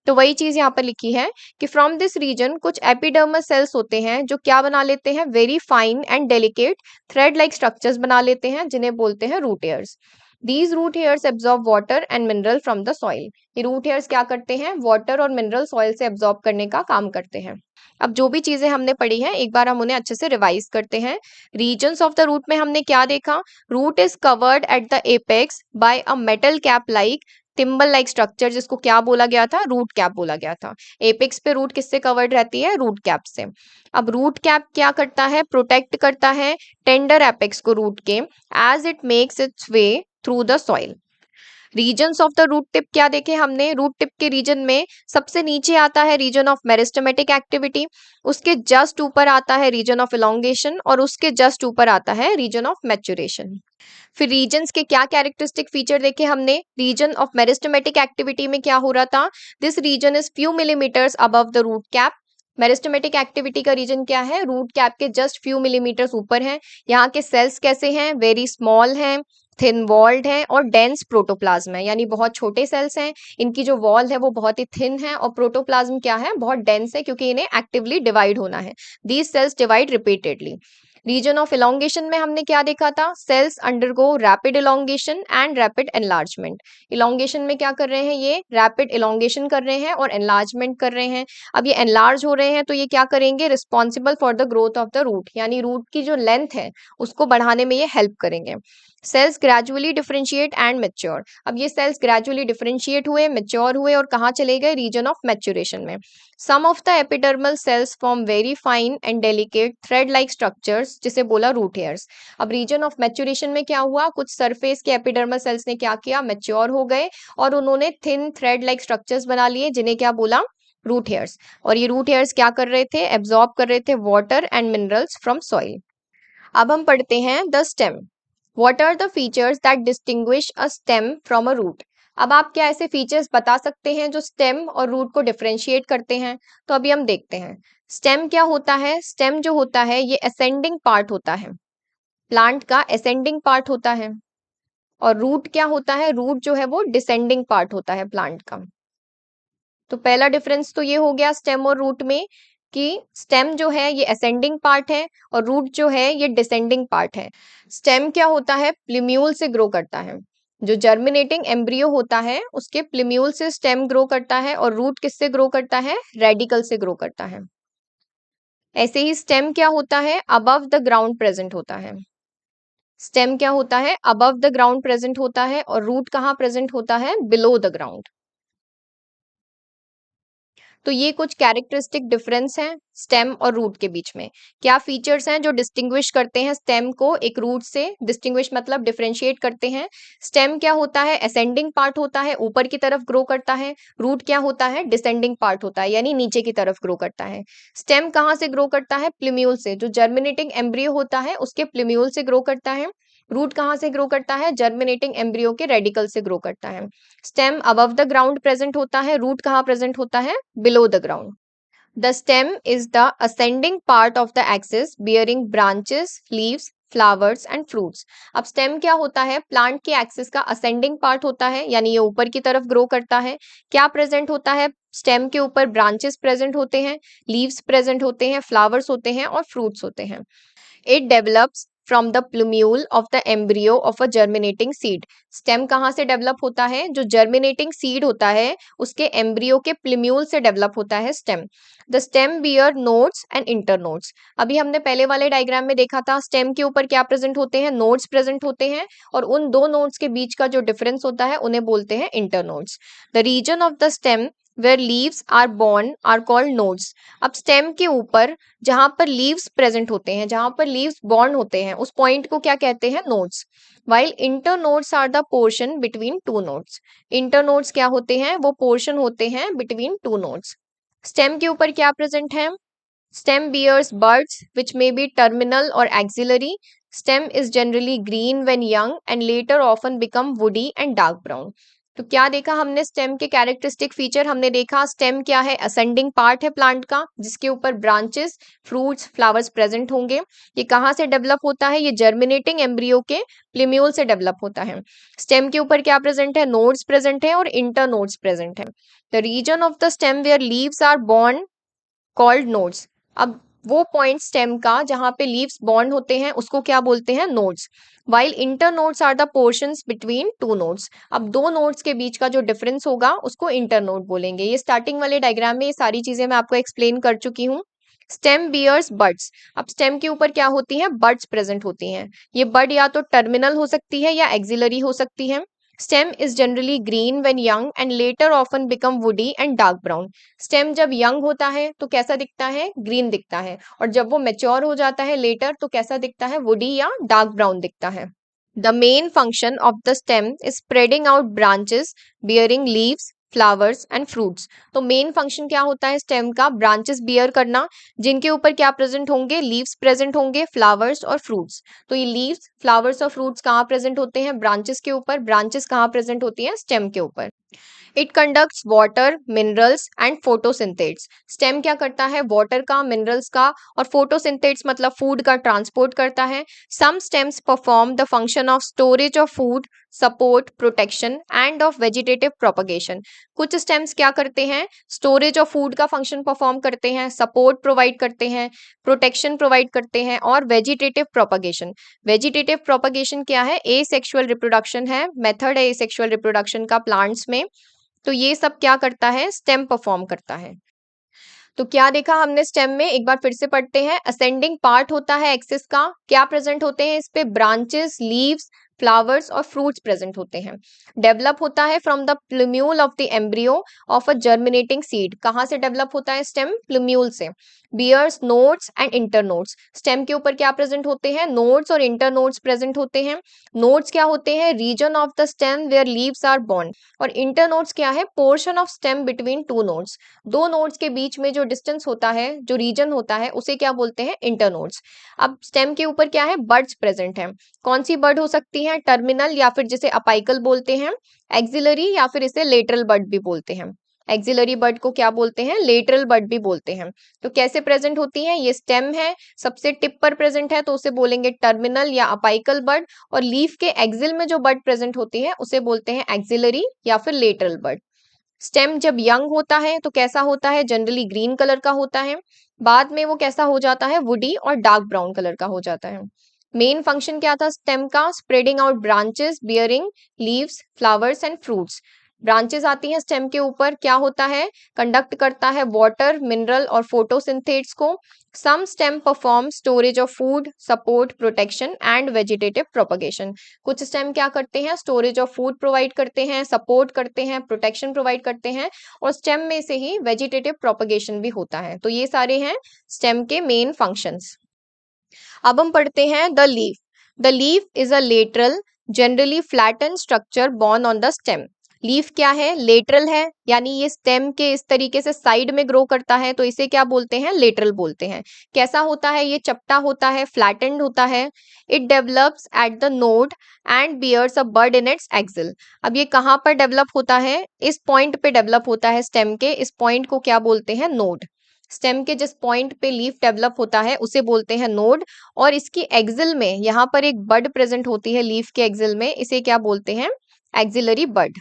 तो वही चीज यहाँ पर लिखी है कि फ्रॉम दिस रीजन कुछ एपिडर्मल सेल्स होते हैं जो क्या बना लेते हैं, very fine and delicate thread like structures बना लेते हैं, जिन्हें बोलते हैं root hairs. These root hairs absorb water and mineral from the soil. ये रूट हेयर्स क्या करते हैं, वाटर और मिनरल सॉइल से एब्जॉर्ब करने का काम करते हैं। अब जो भी चीजें हमने पढ़ी हैं एक बार हम उन्हें अच्छे से रिवाइज करते हैं। रीजन्स ऑफ द रूट में हमने क्या देखा, root is covered at the apex by a metal cap like thimble like structure, जिसको क्या बोला गया था, रूट कैप बोला गया था। एपेक्स पे रूट किससे कवर्ड रहती है, रूट कैप से। अब रूट कैप क्या करता है, प्रोटेक्ट करता है टेंडर एपेक्स को रूट के, as it makes its way through the soil. Regions of the root tip क्या देखे हमने, रूट टिप के रीजन में सबसे नीचे आता है रीजन ऑफ मेरिस्टेमेटिक एक्टिविटी, उसके जस्ट ऊपर आता है रीजन ऑफ इलोंगेशन और उसके जस्ट ऊपर आता है रीजन ऑफ मैच्योरेशन। फिर रीजन्स के क्या कैरेक्टरिस्टिक फीचर देखे हमने, रीजन ऑफ मेरिस्टेमेटिक एक्टिविटी में क्या हो रहा था, this region is few millimetres above the root cap. Meristematic activity का रीजन क्या है, रूट कैप के जस्ट फ्यू मिलीमीटर्स ऊपर है। यहाँ के सेल्स कैसे हैं, वेरी स्मॉल हैं, थिन वॉल्ड है और डेंस प्रोटोप्लाज्म है, यानी बहुत छोटे सेल्स हैं, इनकी जो वॉल है वो बहुत ही थिन है और प्रोटोप्लाज्म क्या है, बहुत डेंस है, क्योंकि इन्हें एक्टिवली डिवाइड होना है। These cells divide repeatedly. Region of elongation में हमने क्या देखा था, cells undergo rapid elongation and rapid enlargement. Elongation में क्या कर रहे हैं, ये रैपिड इलोंगेशन कर रहे हैं और एनलार्जमेंट कर रहे हैं। अब ये एनलार्ज हो रहे हैं तो ये क्या करेंगे, responsible for the growth of the root, यानी रूट की जो लेंथ है उसको बढ़ाने में ये हेल्प करेंगे। Cells gradually differentiate and mature. अब ये सेल्स ग्रेजुअली डिफरेंशिएट हुए, मैच्योर हुए और कहाँ चले गए, रीजन ऑफ मैच्योरेशन में। Some of the epidermal cells form very fine and delicate thread like structures, जिसे बोला रूट हेयर्स। अब रीजन ऑफ मैच्योरेशन में क्या हुआ, कुछ सरफेस के एपिडर्मल सेल्स ने क्या किया, मैच्योर हो गए और उन्होंने थिन थ्रेड लाइक स्ट्रक्चर्स बना लिए, जिन्हें क्या बोला, रूट हेयर्स। और ये रूट हेयर्स क्या कर रहे थे, एब्जॉर्ब कर रहे थे water and minerals from soil. अब हम पढ़ते हैं the stem. What are the features that distinguish a stem from a root? अब आप क्या ऐसे फीचर्स बता सकते हैं जो स्टेम और रूट को डिफरेंशिएट करते हैं, तो अभी हम देखते हैं। स्टेम क्या होता है, स्टेम जो होता है ये असेंडिंग पार्ट होता है, प्लांट का असेंडिंग पार्ट होता है। और रूट क्या होता है, रूट जो है वो डिसेंडिंग पार्ट होता है प्लांट का। तो पहला डिफरेंस तो ये हो गया स्टेम और रूट में कि स्टेम जो है ये असेंडिंग पार्ट है और रूट जो है ये डिसेंडिंग पार्ट है। स्टेम क्या होता है, प्लिम्यूल से ग्रो करता है, जो जर्मिनेटिंग एम्ब्रियो होता है उसके प्लिम्यूल से स्टेम ग्रो करता है और रूट किससे ग्रो करता है, रेडिकल से ग्रो करता है। ऐसे ही स्टेम क्या होता है, अबव द ग्राउंड प्रेजेंट होता है। स्टेम क्या होता है, अबव द ग्राउंड प्रेजेंट होता है और रूट कहाँ प्रेजेंट होता है, बिलो द ग्राउंड। तो ये कुछ कैरेक्टरिस्टिक डिफरेंस हैं स्टेम और रूट के बीच में। क्या फीचर्स हैं जो डिस्टिंग्विश करते हैं स्टेम को एक रूट से, डिस्टिंग्विश मतलब डिफरेंशिएट करते हैं। स्टेम क्या होता है, असेंडिंग पार्ट होता है, ऊपर की तरफ ग्रो करता है। रूट क्या होता है, डिसेंडिंग पार्ट होता है, यानी नीचे की तरफ ग्रो करता है। स्टेम कहाँ से ग्रो करता है, प्लिम्यूल से, जो जर्मिनेटिंग एम्ब्रियो होता है उसके प्लिम्यूल से ग्रो करता है। रूट कहाँ से ग्रो करता है, जर्मिनेटिंग एम्ब्रियो के रेडिकल से ग्रो करता है। Stem above the ground present होता है, रूट कहाँ प्रेजेंट होता है, below the ground. The stem is the ascending part of the axis bearing branches, leaves, flowers and fruits. अब स्टेम क्या होता है, प्लांट के एक्सिस का असेंडिंग पार्ट होता है, यानी ये ऊपर की तरफ ग्रो करता है। क्या प्रेजेंट होता है, स्टेम के ऊपर ब्रांचेस प्रेजेंट होते हैं, लीव्स प्रेजेंट होते हैं, फ्लावर्स होते हैं और फ्रूट्स होते हैं। It develops from the plumule of the embryo of a germinating seed. Stem कहाँ से डेवलप होता है, जो जर्मिनेटिंग सीड होता है उसके एम्ब्रियो के प्लिम्यूल से डेवलप होता है stem. The stem bear nodes and internodes. अभी हमने पहले वाले डायग्राम में देखा था स्टेम के ऊपर क्या प्रेजेंट होते हैं, नोड्स प्रेजेंट होते हैं और उन दो नोड्स के बीच का जो डिफरेंस होता है उन्हें बोलते हैं internodes. The region of the stem where leaves are born are called nodes। अब स्टेम के ऊपर जहां पर लीव्स प्रेजेंट होते हैं, जहां पर लीव्स बॉर्न होते हैं, उस पॉइंट को क्या कहते हैं? Nodes. while internodes are the portion between two nodes। internodes क्या होते हैं? वो पोर्शन होते हैं between two nodes। स्टेम के ऊपर क्या प्रेजेंट है? Stem bears buds which may be terminal or axillary। Stem is generally green when young and later often become woody and dark brown। तो क्या देखा हमने स्टेम के कैरेक्टरिस्टिक फीचर? हमने देखा स्टेम क्या है? असेंडिंग पार्ट है प्लांट का, जिसके ऊपर ब्रांचेस, फ्रूट्स, फ्लावर्स प्रेजेंट होंगे। ये कहाँ से डेवलप होता है? ये जर्मिनेटिंग एम्ब्रियो के प्लिम्यूल से डेवलप होता है। स्टेम के ऊपर क्या प्रेजेंट है? नोड्स प्रेजेंट है और इंटरनोड्स प्रेजेंट है। The region of the stem where leaves are born called nodes. अब वो पॉइंट स्टेम का जहां पे लीव्स बॉर्न होते हैं उसको क्या बोलते हैं? Nodes. While internodes are the portions between two nodes. अब दो नोड्स के बीच का जो डिफरेंस होगा उसको इंटर नोड बोलेंगे। ये स्टार्टिंग वाले डायग्राम में ये सारी चीजें मैं आपको एक्सप्लेन कर चुकी हूँ। Stem bears buds. अब स्टेम के ऊपर क्या होती है? बड्स प्रेजेंट होती हैं। ये बड या तो टर्मिनल हो सकती है या एक्सिलरी हो सकती है। Stem is generally green when young and later often become woody and dark brown. Stem जब यंग होता है तो कैसा दिखता है? ग्रीन दिखता है, और जब वो मैच्योर हो जाता है लेटर तो कैसा दिखता है? वुडी या डार्क ब्राउन दिखता है। The main function of the stem is spreading out branches bearing leaves, flowers and fruits. तो मेन फंक्शन क्या होता है स्टेम का? ब्रांचेस बियर करना, जिनके ऊपर क्या प्रेजेंट होंगे? लीव्स प्रेजेंट होंगे, फ्लावर्स और फ्रूट्स। तो ये लीव्स, फ्लावर्स और फ्रूट्स कहाँ प्रेजेंट होते हैं? ब्रांचेस के ऊपर। ब्रांचेस कहाँ प्रेजेंट होती हैं? स्टेम के ऊपर। It conducts water, minerals and photosynthates. Stem क्या करता है? वाटर का, मिनरल्स का और फोटोसिंथेट्स मतलब फूड का ट्रांसपोर्ट करता है। Some stems perform the function of storage of food, support, protection and of vegetative propagation. कुछ स्टेम्स क्या करते हैं? स्टोरेज ऑफ फूड का फंक्शन परफॉर्म करते हैं, सपोर्ट प्रोवाइड करते हैं, प्रोटेक्शन प्रोवाइड करते हैं और वेजिटेटिव प्रोपगेशन। वेजिटेटिव प्रोपगेशन क्या है? एसेक्सुअल रिप्रोडक्शन है, मेथड है एसेक्सुअल रिप्रोडक्शन का प्लांट्स में। तो ये सब क्या करता है? स्टेम परफॉर्म करता है। तो क्या देखा हमने स्टेम में? एक बार फिर से पढ़ते हैं। असेंडिंग पार्ट होता है एक्सिस का, क्या प्रेजेंट होते हैं इस पे? ब्रांचेस, लीव्स, फ्लावर्स और फ्रूट्स प्रेजेंट होते हैं। डेवलप होता है from the plumule of the embryo of a germinating seed. कहां से डेवलप होता है स्टेम? प्लूम्यूल से। Bears nodes and internodes. Stem के ऊपर क्या प्रेजेंट होते हैं? नोड्स और इंटरनोड्स प्रेजेंट होते हैं। नोड्स क्या होते हैं? Region of the stem where leaves are born. और इंटरनोड्स क्या है? Portion of stem between two nodes. दो नोड्स के बीच में जो डिस्टेंस होता है, जो रीजन होता है, उसे क्या बोलते हैं? इंटरनोड्स। अब स्टेम के ऊपर क्या है? बड्स प्रेजेंट है। कौन सी बड हो सकती है? टर्मिनल या फिर जिसे अपाइकल बोलते हैं, एक्सिलरी या फिर इसे लेटरल बड भी बोलते हैं। एक्सिलरी बड को क्या बोलते हैं? लेटरल बड भी बोलते हैं। तो कैसे प्रेजेंट होती है? ये स्टेम है, सबसे टिप पर प्रेजेंट है तो उसे बोलेंगे टर्मिनल या अपाइकल बड, और लीफ के एक्सिल में जो बड प्रेजेंट होती है उसे बोलते हैं एक्सिलरी या फिर लेटरल बड। स्टेम जब यंग होता है तो कैसा होता है? जनरली ग्रीन कलर का होता है। बाद में वो कैसा हो जाता है? वुडी और डार्क ब्राउन कलर का हो जाता है। मेन फंक्शन क्या था स्टेम का? Spreading out branches bearing leaves, flowers and fruits. Branches आती हैं स्टेम के ऊपर, क्या होता है? कंडक्ट करता है वाटर, मिनरल और फोटोसिंथेट्स को। Some stem perform storage of food, support, protection and vegetative propagation. कुछ स्टेम क्या करते हैं? स्टोरेज ऑफ फूड प्रोवाइड करते हैं, सपोर्ट करते हैं, प्रोटेक्शन प्रोवाइड करते हैं, और स्टेम में से ही वेजिटेटिव प्रोपगेशन भी होता है। तो ये सारे हैं स्टेम के मेन फंक्शंस। अब हम पढ़ते हैं the leaf. The leaf is a lateral generally flatten structure born on the stem. Leaf क्या है? लेटरल है, यानी ये स्टेम के इस तरीके से साइड में ग्रो करता है, तो इसे क्या बोलते हैं? लेटरल बोलते हैं। कैसा होता है? ये चपटा होता है, फ्लैटेंड होता है। It develops at the node and bears a bud in its axil. अब ये कहाँ पर डेवलप होता है? इस पॉइंट पे डेवलप होता है स्टेम के। इस पॉइंट को क्या बोलते हैं? नोड। स्टेम के जिस पॉइंट पे लीफ डेवलप होता है उसे बोलते हैं नोड, और इसकी एक्सिल में यहाँ पर एक बड प्रेजेंट होती है लीफ के एक्सिल में, इसे क्या बोलते हैं? एक्सिलरी बड।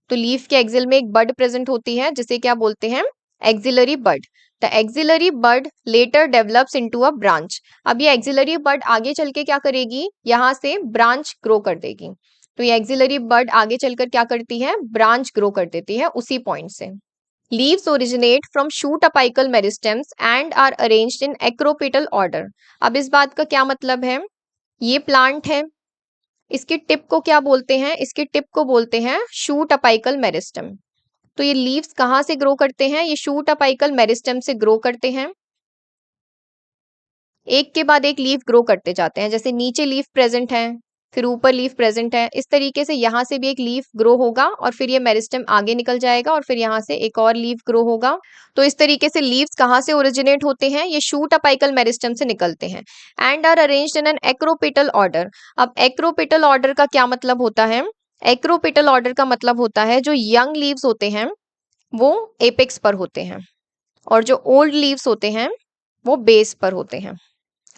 तो लीफ के एक्सिल में एक बड प्रेजेंट होती है जिसे क्या बोलते हैं? Axillary bud. The axillary bud later develops into a branch. अब ये एक्सिलरी बड आगे चल के क्या करेगी? यहाँ से ब्रांच ग्रो कर देगी। तो ये एक्सिलरी बड आगे चलकर क्या करती है? ब्रांच ग्रो कर देती है उसी पॉइंट से। Leaves originate from shoot apical meristems and are arranged in acropetal order। अब इस बात का क्या मतलब है? ये प्लांट है, इसकी टिप को क्या बोलते हैं? इसकी टिप को बोलते हैं शूट अपाइकल मेरिस्टम। तो तो ये लीव्स कहाँ से ग्रो करते हैं? ये शूट अपाइकल मेरिस्टेम से ग्रो करते हैं। एक के बाद एक लीफ ग्रो करते जाते हैं, जैसे नीचे लीफ प्रेजेंट है, फिर ऊपर लीफ प्रेजेंट है, इस तरीके से यहाँ से भी एक लीफ ग्रो होगा और फिर ये मेरिस्टेम आगे निकल जाएगा और फिर यहाँ से एक और लीफ ग्रो होगा। तो इस तरीके से लीव्स कहाँ से ओरिजिनेट होते हैं? ये शूट अपाइकल मेरिस्टेम से निकलते हैं and are arranged in an acropetal order. अब एक्रोपेटल ऑर्डर का क्या मतलब होता है? एक्रोपेटल ऑर्डर का मतलब होता है जो यंग लीव्स होते हैं वो एपेक्स पर होते हैं और जो ओल्ड लीव्स होते हैं वो बेस पर होते हैं।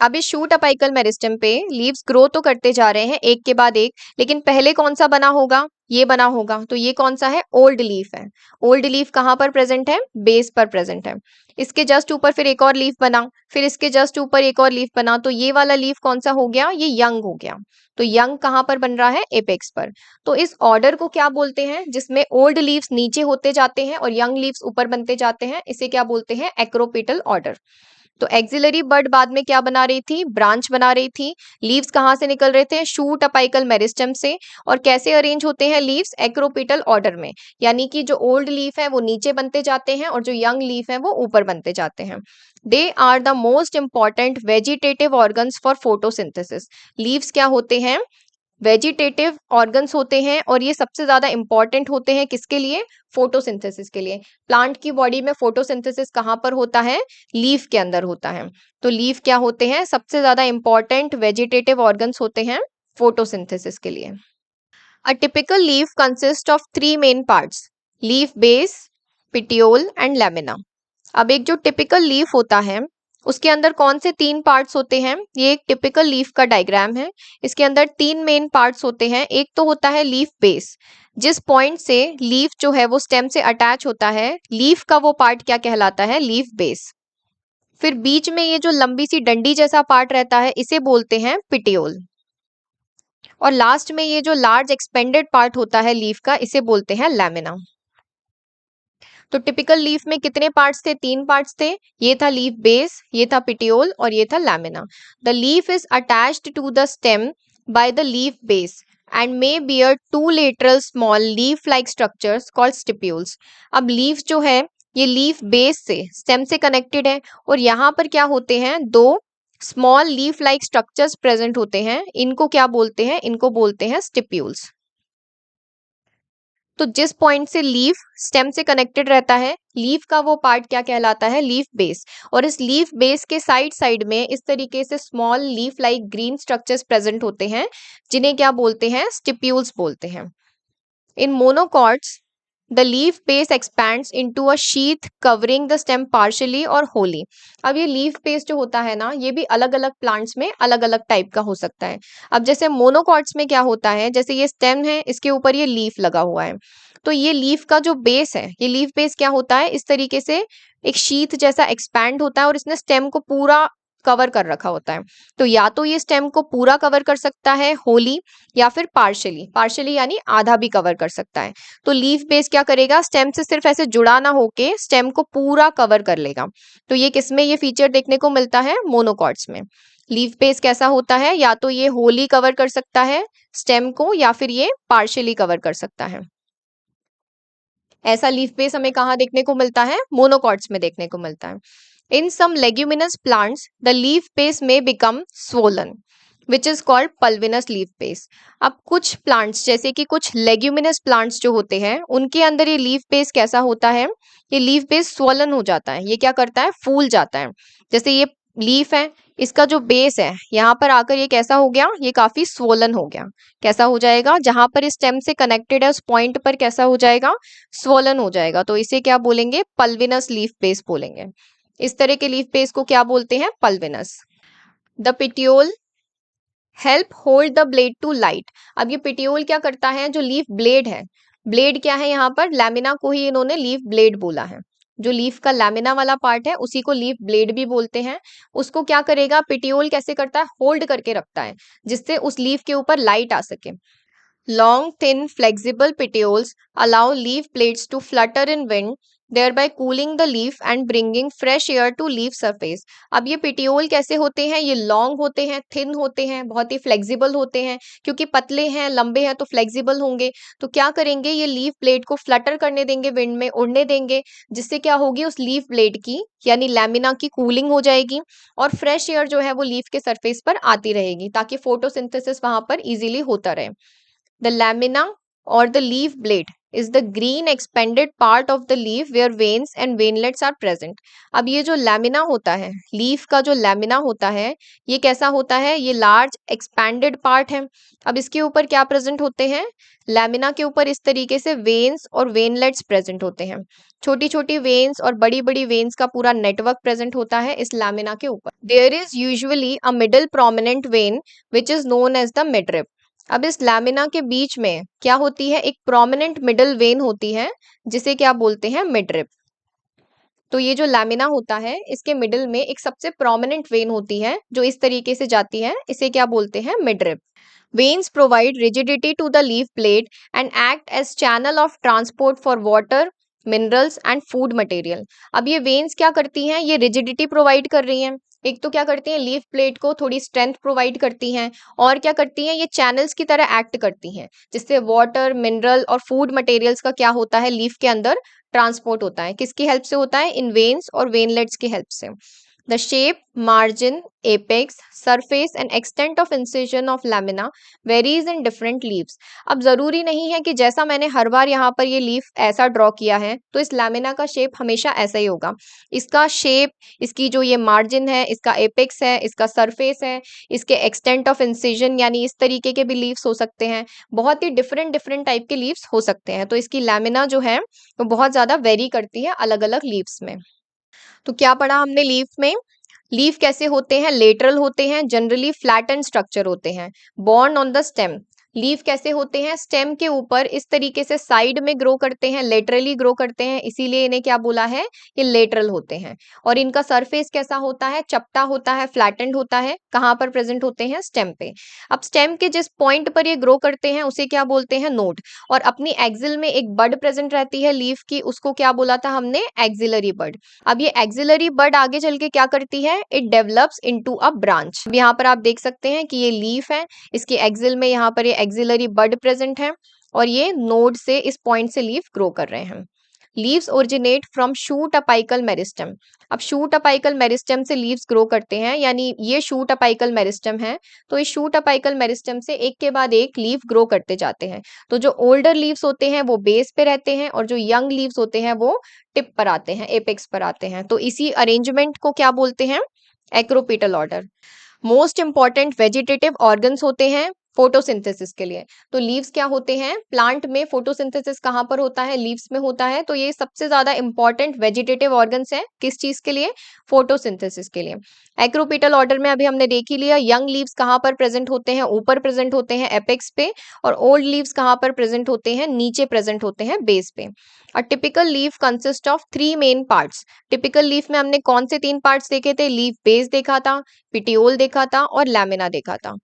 अब इस शूट अपाइकल मेरिस्टेम पे लीव्स ग्रो तो करते जा रहे हैं एक के बाद एक, लेकिन पहले कौन सा बना होगा? ये बना होगा। तो ये कौन सा है? ओल्ड लीफ है। ओल्ड लीफ कहाँ पर प्रेजेंट है? बेस पर प्रेजेंट है। इसके जस्ट ऊपर फिर एक और लीफ बना, फिर इसके जस्ट ऊपर एक और लीफ बना, तो ये वाला लीफ कौन सा हो गया? ये यंग हो गया। तो यंग कहाँ पर बन रहा है? एपेक्स पर। तो इस ऑर्डर को क्या बोलते हैं? जिसमें ओल्ड लीव्स नीचे होते जाते हैं और यंग लीव्स ऊपर बनते जाते हैं, इसे क्या बोलते हैं? Acropetal order. तो एक्सिलरी बड बाद में क्या बना रही थी? ब्रांच बना रही थी। लीव्स कहाँ से निकल रहे थे? शूट अपाइकल मेरिस्टेम से। और कैसे अरेंज होते हैं लीव्स? एक्रोपेटल ऑर्डर में, यानी कि जो ओल्ड लीफ है वो नीचे बनते जाते हैं और जो यंग लीफ है वो ऊपर बनते जाते हैं। They are the most important vegetative organs for photosynthesis. Leaves क्या होते हैं? वेजिटेटिव ऑर्गन्स होते हैं और ये सबसे ज्यादा इंपॉर्टेंट होते हैं किसके लिए? फोटोसिंथेसिस के लिए। प्लांट की बॉडी में फोटोसिंथेसिस कहाँ पर होता है? लीफ के अंदर होता है। तो लीफ क्या होते हैं? सबसे ज्यादा इंपॉर्टेंट वेजिटेटिव ऑर्गन्स होते हैं फोटोसिंथेसिस के लिए। A typical leaf consist of 3 main parts, leaf base, petiole and lamina. अब एक जो टिपिकल लीफ होता है उसके अंदर कौन से 3 पार्ट्स होते हैं? ये एक टिपिकल लीफ का डायग्राम है। इसके अंदर 3 मेन पार्ट्स होते हैं। एक तो होता है लीफ बेस, जिस पॉइंट से लीफ जो है वो स्टेम से अटैच होता है, लीफ का वो पार्ट क्या कहलाता है? Leaf base. फिर बीच में ये जो लंबी सी डंडी जैसा पार्ट रहता है इसे बोलते हैं पिटियोल। और लास्ट में ये जो लार्ज एक्सपेंडेड पार्ट होता है लीफ का, इसे बोलते हैं लैमिना। तो टिपिकल लीफ में कितने पार्ट्स थे? 3 पार्ट्स थे। ये था लीफ बेस, ये था पिटियोल और ये था lamina. The leaf is attached to the stem by the leaf base and may bear 2 lateral small leaf like structures called stipules. अब लीफ जो है ये लीफ बेस से स्टेम से कनेक्टेड है और यहाँ पर क्या होते हैं? 2 small leaf like structures present होते हैं। इनको क्या बोलते हैं? इनको बोलते हैं स्टिप्यूल्स। तो जिस पॉइंट से लीफ स्टेम से कनेक्टेड रहता है, लीफ का वो पार्ट क्या कहलाता है? Leaf base. और इस लीफ बेस के साइड साइड में इस तरीके से small leaf like green structures present होते हैं, जिन्हें क्या बोलते हैं? स्टिप्यूल्स बोलते हैं। In monocots the leaf base expands into a sheath covering the stem partially और होली। अब ये लीफ बेस जो होता है ना, ये भी अलग अलग प्लांट्स में अलग अलग टाइप का हो सकता है। अब जैसे मोनोकॉट्स में क्या होता है? जैसे ये स्टेम है, इसके ऊपर ये लीफ लगा हुआ है, तो ये लीफ का जो बेस है, ये लीफ बेस क्या होता है? इस तरीके से एक शीथ जैसा एक्सपैंड होता है और इसने स्टेम को पूरा कवर कर रखा होता है। तो या तो ये स्टेम को पूरा कवर कर सकता है होली, या फिर पार्शियली, पार्शियली यानी आधा भी कवर कर सकता है। तो लीफ बेस क्या करेगा? स्टेम से सिर्फ ऐसे जुड़ा ना होके स्टेम को पूरा कवर कर लेगा। तो ये किसमें ये फीचर देखने को मिलता है? मोनोकॉट्स में। लीफ बेस कैसा होता है? या तो ये होली कवर कर सकता है स्टेम को या फिर ये पार्शियली कवर कर सकता है। ऐसा लीफ बेस हमें कहाँ देखने को मिलता है? मोनोकॉट्स में देखने को मिलता है। In some leguminous plants the leaf base में become swollen which is called pulvinus leaf base. अब कुछ प्लांट्स जैसे कि कुछ लेग्यूमिनस प्लांट्स जो होते हैं उनके अंदर ये लीफ बेस कैसा होता है? ये लीफ बेस स्वोलन हो जाता है। ये क्या करता है? फूल जाता है। जैसे ये लीफ है, इसका जो बेस है यहाँ पर आकर ये कैसा हो गया? ये काफी स्वोलन हो गया। कैसा हो जाएगा? जहां पर स्टेम से कनेक्टेड है उस पॉइंट पर कैसा हो जाएगा? स्वोलन हो जाएगा। तो इसे क्या बोलेंगे? पल्विनस लीफ बेस बोलेंगे। इस तरह के लीफ बेस को क्या बोलते हैं? Pulvinus. The petiole help hold the blade to light. अब ये पिटियोल क्या करता है? जो लीफ ब्लेड है, ब्लेड क्या है यहाँ पर? लैमिना को ही इन्होंने लीफ ब्लेड बोला है। जो लीफ का लैमिना वाला पार्ट है उसी को लीफ ब्लेड भी बोलते हैं। उसको क्या करेगा? पिटियोल कैसे करता है? होल्ड करके रखता है, जिससे उस लीफ के ऊपर लाइट आ सके। Long thin flexible petioles allow leaf blades to flutter in wind thereby cooling the leaf and bringing fresh air to leaf surface। अब ये पिटियोल कैसे होते हैं, ये लॉन्ग होते हैं, थिन होते हैं, बहुत ही फ्लेक्सिबल होते हैं, क्योंकि पतले हैं लंबे हैं तो फ्लेक्सिबल होंगे। तो क्या करेंगे, ये लीफ ब्लेड को फ्लटर करने देंगे, विंड में उड़ने देंगे, जिससे क्या होगी, उस लीफ ब्लेड की यानी लैमिना की कूलिंग हो जाएगी और फ्रेश एयर जो है वो लीफ के सरफेस पर आती रहेगी, ताकि फोटोसिंथेसिस वहां पर इजीली होता रहे। The lamina or the leaf blade is the green expanded part of the leaf where veins and veinlets are present। अब ये जो लैमिना होता है, लीफ का जो लैमिना होता है, ये कैसा होता है, ये लार्ज एक्सपैंडेड पार्ट है। अब इसके ऊपर क्या प्रेजेंट होते हैं, लैमिना के ऊपर इस तरीके से वेन्स और वेनलेट्स प्रेजेंट होते हैं। छोटी छोटी वेन्स और बड़ी बड़ी वेन्स का पूरा नेटवर्क प्रेजेंट होता है इस लैमिना के ऊपर। There is usually a middle prominent vein which is known as the midrib. अब इस लैमिना के बीच में क्या होती है, एक प्रोमिनेंट मिडल वेन होती है, जिसे क्या बोलते हैं, मिडरिप। तो ये जो लैमिना होता है, इसके मिडिल में एक सबसे प्रोमिनेंट वेन होती है जो इस तरीके से जाती है, इसे क्या बोलते हैं, midrib. Veins provide rigidity to the leaf blade and act as channel of transport for water, minerals and food material। अब ये veins क्या करती हैं, ये rigidity प्रोवाइड कर रही हैं। एक तो क्या करती हैं, लीफ प्लेट को थोड़ी स्ट्रेंथ प्रोवाइड करती हैं, और क्या करती हैं, ये चैनल्स की तरह एक्ट करती हैं, जिससे वाटर, मिनरल और फूड मटेरियल्स का क्या होता है, लीफ के अंदर ट्रांसपोर्ट होता है। किसकी हेल्प से होता है, इन वेन्स और वेनलेट्स की हेल्प से। The shape, margin, apex, surface and extent of incision of lamina varies in different leaves। अब जरूरी नहीं है कि जैसा मैंने हर बार यहाँ पर ये लीफ ऐसा ड्रॉ किया है तो इस लैमिना का शेप हमेशा ऐसा ही होगा। इसका शेप, इसकी जो ये मार्जिन है, इसका एपेक्स है, इसका सरफेस है, इसके एक्सटेंट ऑफ इंसिजन यानी इस तरीके के भी लीव्स हो सकते हैं। बहुत ही डिफरेंट डिफरेंट टाइप के लीव्स हो सकते हैं। तो इसकी लैमिना जो है वो बहुत ज्यादा वेरी करती है अलग अलग लीव्स में। तो क्या पढ़ा हमने लीफ में, लीफ कैसे होते हैं, लेटरल होते हैं, जनरली फ्लैट एंड स्ट्रक्चर होते हैं, born on the stem. Leaf कैसे होते हैं, स्टेम के ऊपर इस तरीके से साइड में ग्रो करते हैं, लेटरली ग्रो करते हैं, इसीलिए इन्हें क्या बोला है, ये लेटरल होते हैं। और इनका सरफेस कैसा होता है, चपटा होता है, फ्लैटेंड होता है। कहाँ पर प्रेजेंट होते हैं, स्टेम पे। अब स्टेम के जिस पॉइंट पर ये ग्रो करते हैं उसे क्या बोलते हैं, नोड। और अपनी एक्सिल में एक बड प्रेजेंट रहती है लीफ की, उसको क्या बोला था हमने, एक्सिलरी बड। अब ये एक्सिलरी बड आगे चल के क्या करती है, it develops into a branch. अब यहाँ पर आप देख सकते हैं कि ये लीफ है, इसकी एक्सिल में यहाँ पर ये एक्सिलरी बड प्रेजेंट है, और ये नोड से इस पॉइंट से लीफ ग्रो कर रहे हैं। Leaves originate from shoot apical meristem. अब शूट अपाइकल मेरिस्टम से लीव्स ग्रो करते हैं, यानी ये शूट अपाइकल मेरिस्टम है, तो इस शूट अपाइकल मेरिस्टम से एक के बाद एक लीफ ग्रो करते जाते हैं। तो जो ओल्डर लीव्स होते हैं वो बेस पे रहते हैं, और जो यंग लीव्स होते हैं वो टिप पर आते हैं, एपेक्स पर आते हैं। तो इसी अरेंजमेंट को क्या बोलते हैं, acropetal order. Most important vegetative organs होते हैं फोटोसिंथेसिस के लिए। तो लीव्स क्या होते हैं, प्लांट में फोटोसिंथेसिस कहाँ पर होता है, लीव्स में होता है। तो ये सबसे ज्यादा इंपॉर्टेंट वेजिटेटिव ऑर्गन्स हैं, किस चीज के लिए, फोटोसिंथेसिस के लिए। एक्रोपिटल ऑर्डर में अभी हमने देख ही लिया, यंग लीव्स कहाँ पर प्रेजेंट होते हैं, ऊपर प्रेजेंट होते हैं एपेक्स पे, और ओल्ड लीव्स कहाँ पर प्रेजेंट होते हैं, नीचे प्रेजेंट होते हैं बेस पे। A typical leaf consist of 3 main parts. Typical leaf में हमने कौन से 3 पार्ट्स देखे थे, लीफ बेस देखा था, पिटियोल देखा था और लैमिना देखा था।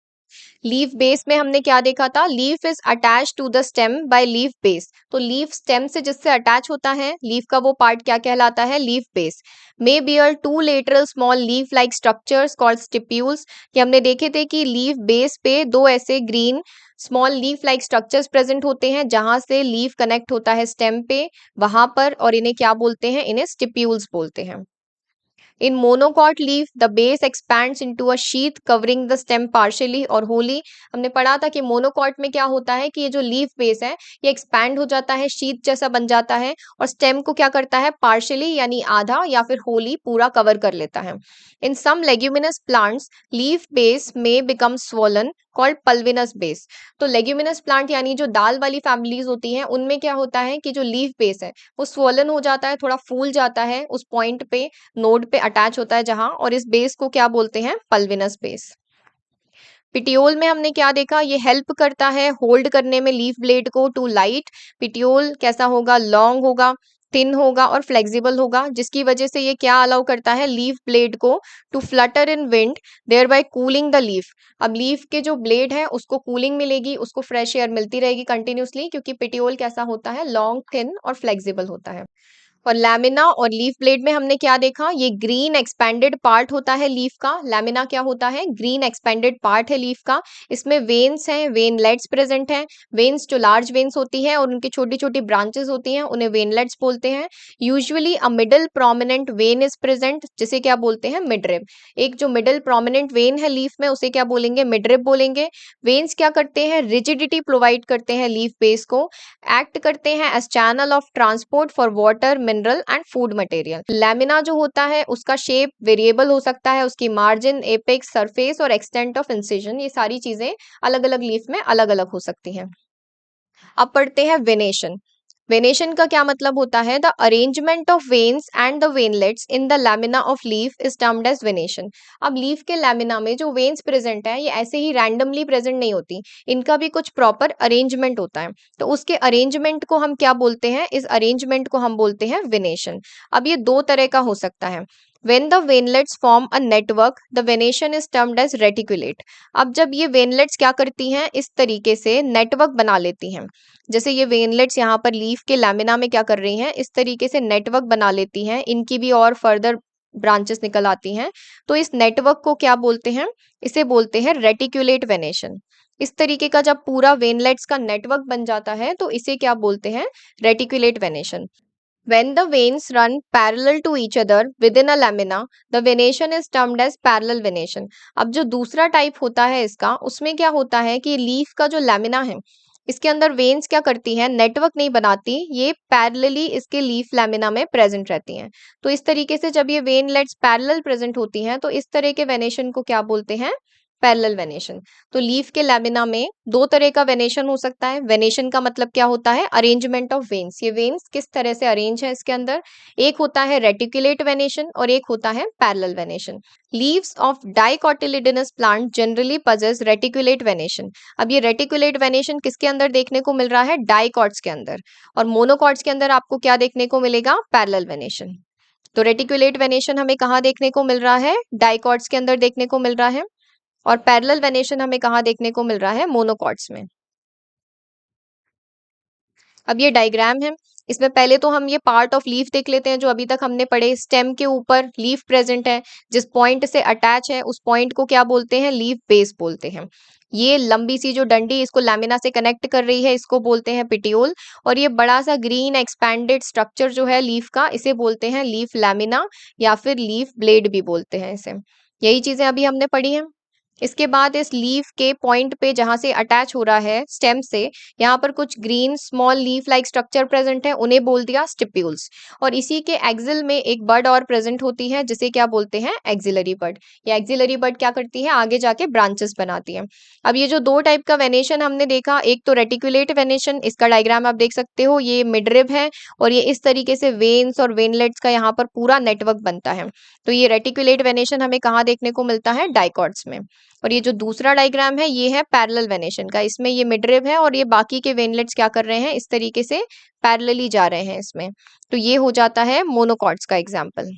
लीफ बेस में हमने क्या देखा था, leaf is attach to the stem by leaf base. तो लीफ स्टेम से जिससे अटैच होता है, लीफ का वो पार्ट क्या कहलाता है, leaf base. May bear 2 lateral small leaf like structures called stipules. ये हमने देखे थे कि लीफ बेस पे 2 ऐसे green small leaf like structures present होते हैं, जहां से लीफ कनेक्ट होता है स्टेम पे, वहां पर, और इन्हें क्या बोलते हैं, इन्हें स्टिप्यूल्स बोलते हैं। In monocot leaf, the base expands into a sheath covering the stem partially और wholly। हमने पढ़ा था कि मोनोकॉट में क्या होता है कि ये जो लीफ बेस है ये एक्सपैंड हो जाता है, शीथ जैसा बन जाता है, और स्टेम को क्या करता है, पार्शियली यानी आधा या फिर होली पूरा कवर कर लेता है। In some leguminous plants leaf base में become swollen called pulvinus base. तो लेग्यूमिनस प्लांट यानी जो दाल वाली फैमिलीज होती हैं, उनमें क्या होता है कि जो लीफ बेस है वो स्वोलन हो जाता है, थोड़ा फूल जाता है उस पॉइंट पे, नोड पे अटैच होता है जहां, और इस बेस को क्या बोलते हैं, पल्विनस बेस। पिटियोल में हमने क्या देखा, ये हेल्प करता है होल्ड करने में लीफ ब्लेड को टू लाइट। पिटियोल कैसा होगा, लॉन्ग होगा, थिन होगा और फ्लेक्सिबल होगा, जिसकी वजह से ये क्या अलाउ करता है, लीफ ब्लेड को to flutter in wind, thereby cooling the leaf. अब लीफ के जो ब्लेड है उसको कूलिंग मिलेगी, उसको फ्रेश एयर मिलती रहेगी कंटिन्यूसली, क्योंकि पिटियोल कैसा होता है, लॉन्ग, थिन और फ्लेक्सिबल होता है। और लैमिना और लीफ ब्लेड में हमने क्या देखा, ये ग्रीन एक्सपेंडेड पार्ट होता है लीफ का। लैमिना क्या होता है, ग्रीन एक्सपेंडेड पार्ट है लीफ का। इसमें वेन्स हैं, वेनलेट्स प्रेजेंट हैं। वेन्स जो लार्ज वेन्स होती हैं और उनकी छोटी छोटी ब्रांचेस होती हैं उन्हें वेनलेट्स बोलते हैं। Usually a middle prominent when is present, जिसे क्या बोलते हैं, मिडरिब। एक जो मिडल प्रोमिनेंट वेन है लीफ में उसे क्या बोलेंगे, मिडरिब बोलेंगे। वेन्स क्या करते हैं, रिजिडिटी प्रोवाइड करते हैं लीफ बेस को, एक्ट करते हैं as channel of transport for water, mineral and food material. Lamina जो होता है उसका शेप वेरिएबल हो सकता है, उसकी मार्जिन, एपेक्स, सरफेस और एक्सटेंट ऑफ इंसिजन, ये सारी चीजें अलग अलग लीफ में अलग अलग हो सकती हैं। अब पढ़ते हैं वेनेशन। वेनेशन का क्या मतलब होता है, the arrangement of veins and the veinlets in the lamina of leaf is termed as venation. अब लीफ के लैमिना में जो वेन्स प्रेजेंट है ये ऐसे ही रैंडमली प्रेजेंट नहीं होती, इनका भी कुछ प्रॉपर अरेंजमेंट होता है। तो उसके अरेंजमेंट को हम क्या बोलते हैं, इस अरेंजमेंट को हम बोलते हैं वेनेशन। अब ये दो तरह का हो सकता है। When the venlets form a network, the venation is termed as reticulate। अब जब ये वेनलेट्स क्या करती हैं, इस तरीके से नेटवर्क बना लेती हैं। जैसे ये वेनलेट्स यहाँ पर लीफ के लैमिना में क्या कर रही हैं, इस तरीके से नेटवर्क बना लेती हैं, इनकी भी और फर्दर ब्रांचेस निकल आती हैं। तो इस नेटवर्क को क्या बोलते हैं, इसे बोलते हैं रेटिकुलेट वेनेशन। इस तरीके का जब पूरा वेनलेट्स का नेटवर्क बन जाता है तो इसे क्या बोलते हैं, reticulate venation. When the veins run parallel to each other within a lamina, the venation is termed as parallel venation। अब जो दूसरा टाइप होता है इसका, उसमें क्या होता है कि लीफ का जो लैमिना है इसके अंदर वेन्स क्या करती हैं, नेटवर्क नहीं बनाती, ये पैरेलली इसके लीफ लैमिना में प्रेजेंट रहती हैं। तो इस तरीके से जब ये वेनलेट्स पैरेलल प्रेजेंट होती हैं तो इस तरह के वेनेशन को क्या बोलते हैं, पैरेलल वेनेशन। तो लीफ के लैमिना में दो तरह का वेनेशन हो सकता है। वेनेशन का मतलब क्या होता है, अरेंजमेंट ऑफ वेन्स, ये वेन्स किस तरह से अरेंज है इसके अंदर। एक होता है रेटिकुलेट वेनेशन और एक होता है parallel venation. Leaves of dicotyledonous plant generally possess reticulate venation. अब ये रेटिकुलेट वेनेशन किसके अंदर देखने को मिल रहा है, डाइकॉट्स के अंदर। और मोनोकॉट्स के अंदर आपको क्या देखने को मिलेगा, पैरेलल वेनेशन। तो रेटिकुलेट वेनेशन हमें कहाँ देखने को मिल रहा है, डाइकॉट्स के अंदर देखने को मिल रहा है। और पैरेलल वेनेशन हमें कहाँ देखने को मिल रहा है, मोनोकॉट्स में। अब ये डायग्राम है, इसमें पहले तो हम ये पार्ट ऑफ लीफ देख लेते हैं जो अभी तक हमने पढ़े। स्टेम के ऊपर लीफ प्रेजेंट है, जिस पॉइंट से अटैच है उस पॉइंट को क्या बोलते हैं, लीफ बेस बोलते हैं। ये लंबी सी जो डंडी इसको लैमिना से कनेक्ट कर रही है इसको बोलते हैं पिटियोल। और ये बड़ा सा ग्रीन एक्सपैंडेड स्ट्रक्चर जो है लीफ का, इसे बोलते हैं लीफ लैमिना या फिर लीफ ब्लेड भी बोलते हैं इसे। यही चीजें अभी हमने पढ़ी हैं। इसके बाद इस लीफ के पॉइंट पे जहां से अटैच हो रहा है स्टेम से, यहाँ पर कुछ green small leaf like structure present है, उन्हें बोल दिया स्टिप्यूल्स। और इसी के एक्सिल में एक बड और प्रेजेंट होती है जिसे क्या बोलते हैं, एक्सिलरी बड। या एक्सिलरी बड क्या करती है, आगे जाके ब्रांचेस बनाती है। अब ये जो दो टाइप का वेनेशन हमने देखा, एक तो रेटिकुलेट वेनेशन, इसका डायग्राम आप देख सकते हो, ये मिडरिब है और ये इस तरीके से वेन्स और वेनलेट्स का यहाँ पर पूरा नेटवर्क बनता है। तो ये रेटिकुलेट वेनेशन हमें कहाँ देखने को मिलता है, डाइकॉट्स में। और ये जो दूसरा डायग्राम है ये है पैरेलल वेनेशन का, इसमें ये मिडरिब है और ये बाकी के वेनलेट्स क्या कर रहे हैं, इस तरीके से पैरेलली जा रहे हैं इसमें। तो ये हो जाता है मोनोकॉट्स का एग्जाम्पल।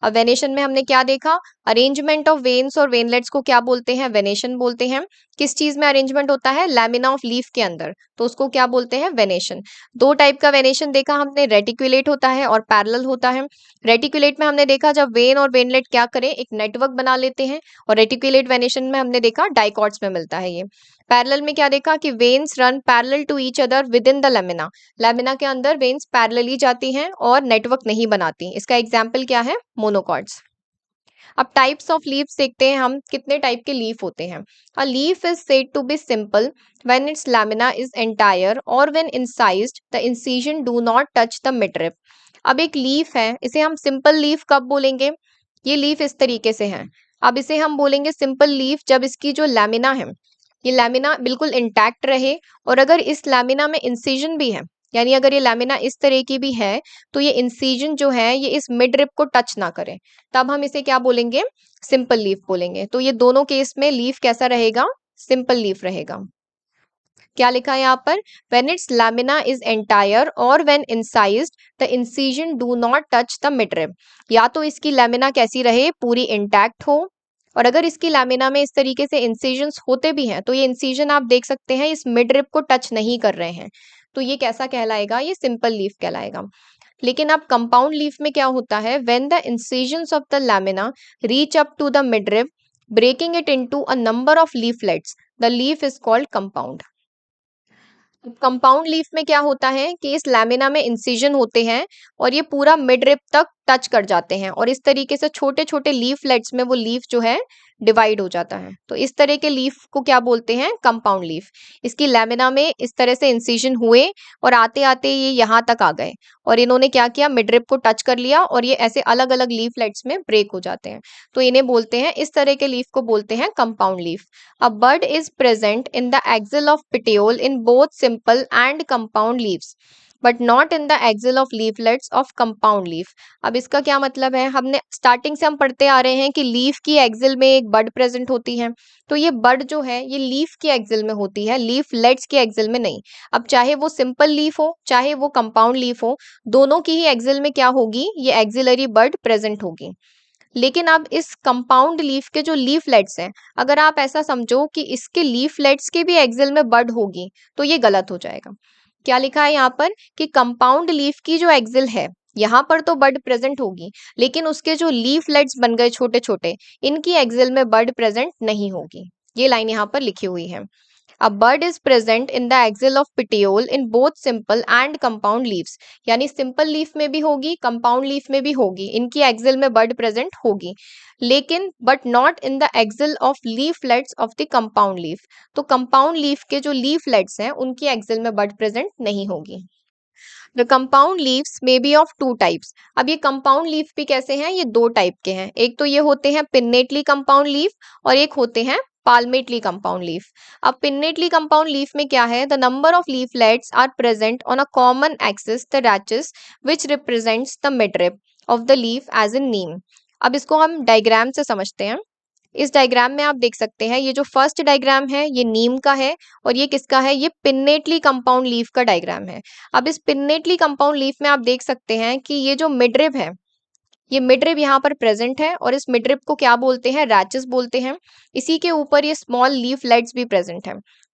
अब वेनेशन में हमने क्या देखा, अरेंजमेंट ऑफ वेन्स और वेनलेट्स को क्या बोलते हैं, वेनेशन बोलते हैं। किस चीज में अरेंजमेंट होता है, लैमिना ऑफ लीफ के अंदर, तो उसको क्या बोलते हैं, वेनेशन। दो टाइप का वेनेशन देखा हमने, रेटिकुलेट होता है और पैरेलल होता है। रेटिकुलेट में हमने देखा जब वेन और वेनलेट क्या करें, एक नेटवर्क बना लेते हैं। और रेटिकुलेट वेनेशन में हमने देखा डाइकॉट्स में मिलता है ये। पैरेलल में क्या देखा कि veins run parallel to each other within the lamina. Lamina के अंदर वेन्स पैरेलली जाती हैं और नेटवर्क नहीं बनाती। इसका एग्जाम्पल क्या है, मोनोकॉट्स। अब टाइप्स ऑफ लीव्स देखते हैं हम, कितने टाइप के लीफ होते हैं। A leaf is said to be simple when its lamina is entire और when incised the incision do not touch the midrib. अब एक लीफ है, इसे हम सिंपल लीफ कब बोलेंगे, ये लीफ इस तरीके से है। अब इसे हम बोलेंगे सिंपल लीफ जब इसकी जो लैमिना है, ये लैमिना बिल्कुल इंटैक्ट रहे और अगर इस लैमिना में इंसिजन भी है, यानी अगर ये लैमिना इस तरह की भी है तो ये इंसिजन जो है ये इस मिड रिप को टच ना करे, तब हम इसे क्या बोलेंगे, सिंपल लीफ बोलेंगे। तो ये दोनों केस में लीफ कैसा रहेगा, सिंपल लीफ रहेगा। क्या लिखा है यहाँ पर, when its lamina is entire और when incised the incision do not touch the mid rib. या तो इसकी लैमिना कैसी रहे, पूरी इंटैक्ट हो, और अगर इसकी लैमिना में इस तरीके से इंसिजन्स होते भी हैं तो ये इंसिजन आप देख सकते हैं इस मिड रिप को टच नहीं कर रहे हैं। तो ये कैसा कहलाएगा, ये सिंपल लीफ कहलाएगा। लेकिन अब कंपाउंड लीफ में क्या होता है, when the incisions of the lamina reach up to the midrib breaking it into a number of leaflets, the leaf is called compound. Compound leaf में क्या होता है कि इस लैमिना में इंसिजन होते हैं और ये पूरा मिड रिब तक टच कर जाते हैं और इस तरीके से छोटे छोटे लीफलेट्स में वो लीफ जो है डिवाइड हो जाता है। तो इस तरह के लीफ को क्या बोलते हैं, कंपाउंड लीफ। इसकी लैमिना में इस तरह से इंसिजन हुए और आते आते ये यहाँ तक आ गए और इन्होंने क्या किया, मिड रिब को टच कर लिया और ये ऐसे अलग अलग लीफलेट्स में ब्रेक हो जाते हैं। तो इन्हें बोलते हैं, इस तरह के लीफ को बोलते हैं compound leaf. A bud is present in the axil of petiole in both simple and compound leaves, but not in the axil of leaflets of compound leaf. अब इसका क्या मतलब है, हमने स्टार्टिंग से हम पढ़ते आ रहे हैं कि लीफ की एक्सिल में एक बड प्रेजेंट होती है, तो ये बड जो है ये लीफ की एक्सिल में होती है, लीफलेट्स की एक्सिल में नहीं। अब चाहे वो सिंपल लीफ हो चाहे वो कंपाउंड लीफ हो, दोनों की ही एक्सिल में क्या होगी, ये एक्सिलरी बड प्रेजेंट होगी। लेकिन अब इस कंपाउंड लीफ के जो लीफलेट्स हैं, अगर आप ऐसा समझो कि इसके लीफलेट्स के भी एक्सिल में बड होगी, तो ये गलत हो जाएगा। क्या लिखा है यहाँ पर कि कंपाउंड लीफ की जो एक्सिल है यहाँ पर तो बड प्रेजेंट होगी, लेकिन उसके जो लीफलेट्स बन गए छोटे छोटे, इनकी एक्सिल में बड प्रेजेंट नहीं होगी। ये लाइन यहाँ पर लिखी हुई है। A bud is present in the axil of petiole in both simple and compound leaves, यानी सिंपल लीफ में भी होगी कंपाउंड लीफ में भी होगी, इनकी एक्सिल में बड प्रेजेंट होगी, लेकिन but not in the axil of leaflets of the compound leaf. तो कंपाउंड लीफ के जो लीफलेट्स हैं उनकी एक्सिल में बड प्रेजेंट नहीं होगी। The compound leaves may be of two types. अब ये कंपाउंड लीफ भी कैसे हैं, ये दो टाइप के हैं। एक तो ये होते हैं पिन्नेटली कंपाउंड लीफ और एक होते हैं palmately compound leaf. अब pinnately compound leaf में क्या है, the number of leaflets are present on a common axis, the rachis, which represents the midrib of the leaf as in neem. अब इसको हम डायग्राम से समझते हैं। इस डायग्राम में आप देख सकते हैं, ये जो फर्स्ट डायग्राम है ये नीम का है और ये किसका है, ये पिन्नेटली कंपाउंड लीफ का डायग्राम है। अब इस पिन्नेटली कंपाउंड लीफ में आप देख सकते हैं कि ये जो मिडरिब है, ये मिडरिब यहाँ पर प्रेजेंट है और इस मिडरिब को क्या बोलते हैं, रैचेस बोलते हैं। इसी के ऊपर ये स्मॉल लीफलेट्स भी प्रेजेंट है।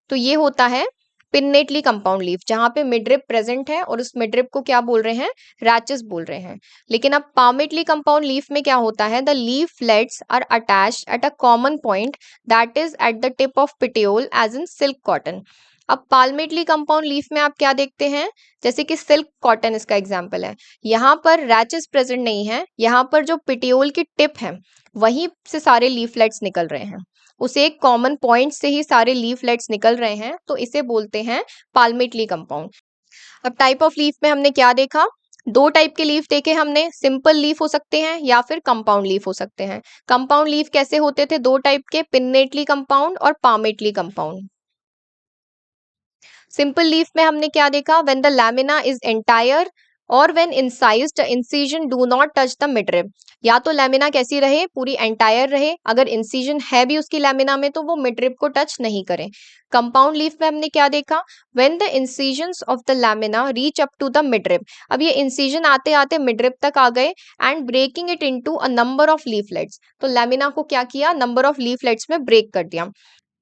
तो ये होता है पिन्नेटली कंपाउंड लीफ, जहां पे मिडरिब प्रेजेंट है और उस मिडरिब को क्या बोल रहे हैं, रैचेस बोल रहे हैं। लेकिन अब पामेटली कंपाउंड लीफ में क्या होता है, the leaflets are attached at a common point that is at the tip of petiole as in silk cotton. अब पाल्मेटली कंपाउंड लीफ में आप क्या देखते हैं, जैसे कि सिल्क कॉटन इसका एग्जाम्पल है। यहाँ पर रैचेस प्रेजेंट नहीं है, यहाँ पर जो पिटियोल की टिप है वहीं से सारे लीफलेट्स निकल रहे हैं, उसे एक कॉमन पॉइंट से ही सारे लीफलेट्स निकल रहे हैं, तो इसे बोलते हैं पाल्मेटली कंपाउंड। अब टाइप ऑफ लीफ में हमने क्या देखा, दो टाइप के लीफ देखे हमने, सिंपल लीफ हो सकते हैं या फिर कंपाउंड लीफ हो सकते हैं। कंपाउंड लीफ कैसे होते थे, दो टाइप के, पिन्नेटली कंपाउंड और पामेटली कंपाउंड। सिंपल लीफ में हमने क्या देखा, when the lamina is entire और when incised incision do not touch the midrib. या तो लैमिना कैसी रहे, पूरी एंटायर रहे, अगर इंसिजन है भी उसकी लैमिना में तो वो मिडरिब को टच नहीं करे। कंपाउंड लीफ में हमने क्या देखा, when the incisions of the lamina reach up to the midrib. अब ये इंसिजन आते आते मिडरिब तक आ गए and breaking it into a number of leaflets, तो लैमिना को क्या किया, नंबर ऑफ लीफलेट्स में ब्रेक कर दिया।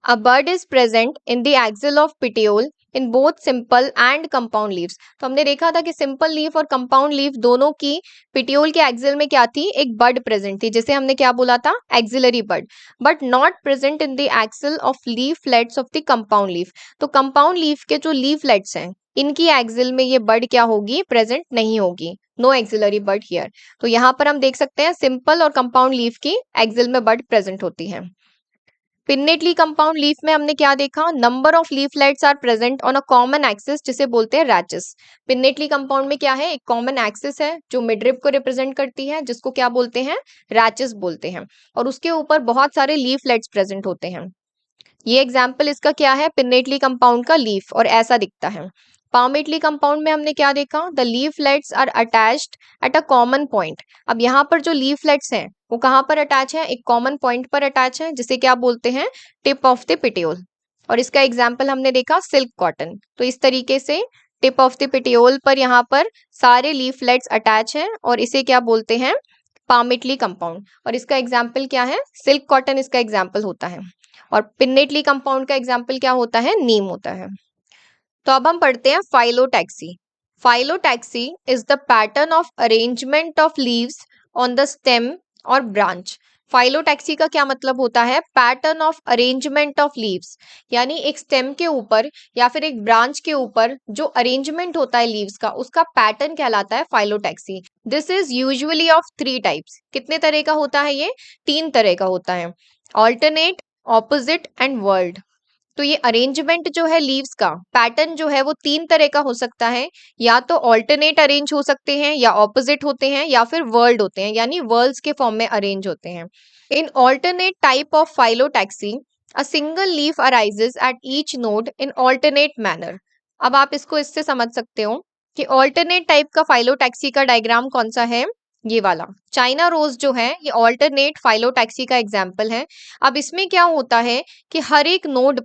A bud is present in the axil of petiole in both simple and compound leaves. तो हमने देखा था कि सिंपल लीफ और कंपाउंड लीफ दोनों की पिटियोल के एक्सिल में क्या थी, एक बड प्रेजेंट थी, जिसे हमने क्या बोला था, axillary bud, but not present in the axil of leaflets of the compound leaf. तो कंपाउंड लीफ के जो लीफलेट्स हैं इनकी एक्सिल में ये बड क्या होगी, प्रेजेंट नहीं होगी, नो एक्सिलरी बड हियर। तो यहाँ पर हम देख सकते हैं सिंपल और कंपाउंड लीफ की एक्सिल में बड प्रेजेंट होती है। पिन्नेटली कंपाउंड लीफ में हमने क्या देखा, number of leaflets are present on a common axis, जिसे बोलते हैं रैचेस। पिन्नेटली कंपाउंड में क्या है, एक कॉमन एक्सिस है जो मिडरिब को रिप्रेजेंट करती है, जिसको क्या बोलते हैं, रैचेस बोलते हैं, और उसके ऊपर बहुत सारे लीफलेट्स प्रेजेंट होते हैं। ये एग्जाम्पल इसका क्या है, पिन्नेटली कंपाउंड का लीफ, और ऐसा दिखता है। पामेटली कंपाउंड में हमने क्या देखा, the leaflets are attached at a common point. अब यहाँ पर जो लीफलेट्स हैं वो कहाँ पर अटैच है, एक कॉमन पॉइंट पर अटैच है, जिसे क्या बोलते हैं, टिप ऑफ द पिटियोल। और इसका एग्जाम्पल हमने देखा सिल्क कॉटन। तो इस तरीके से टिप ऑफ द पिटियोल पर यहाँ पर सारे लीफलेट्स अटैच हैं और इसे क्या बोलते हैं, पामेटली कंपाउंड। और इसका एग्जाम्पल क्या है, सिल्क कॉटन इसका एग्जाम्पल होता है, और पिन्नेटली कंपाउंड का एग्जाम्पल क्या होता है, नीम होता है। तो अब हम पढ़ते हैं phyllotaxy. Phyllotaxy is the pattern of arrangement of leaves on the stem और ब्रांच। फाइलोटैक्सी का क्या मतलब होता है? Pattern of arrangement of leaves, यानी एक स्टेम के ऊपर या फिर एक ब्रांच के ऊपर जो अरेंजमेंट होता है लीव्स का, उसका पैटर्न कहलाता है phyllotaxy. This is usually of 3 types. कितने तरह का होता है ये? 3 तरह का होता है, ऑल्टरनेट, ऑपोजिट एंड वर्ल्ड। तो ये अरेंजमेंट जो है लीव्स का पैटर्न जो है वो 3 तरह का हो सकता है, या तो ऑल्टरनेट अरेंज हो सकते हैं, या ऑपोजिट होते हैं, या फिर वर्ल्ड होते हैं, यानी वर्ल्ड्स के फॉर्म में अरेंज होते हैं। इन alternate type of phyllotaxy a single leaf arises eight each node in alternate manner. अब आप इसको इससे समझ सकते हो कि ऑल्टरनेट टाइप का फाइलोटैक्सी का डायग्राम कौन सा है, ये वाला। चाइना रोज जो है ये ऑल्टरनेट फाइलोटैक्सी का एग्जाम्पल है। अब इसमें क्या होता है कि हर एक नोड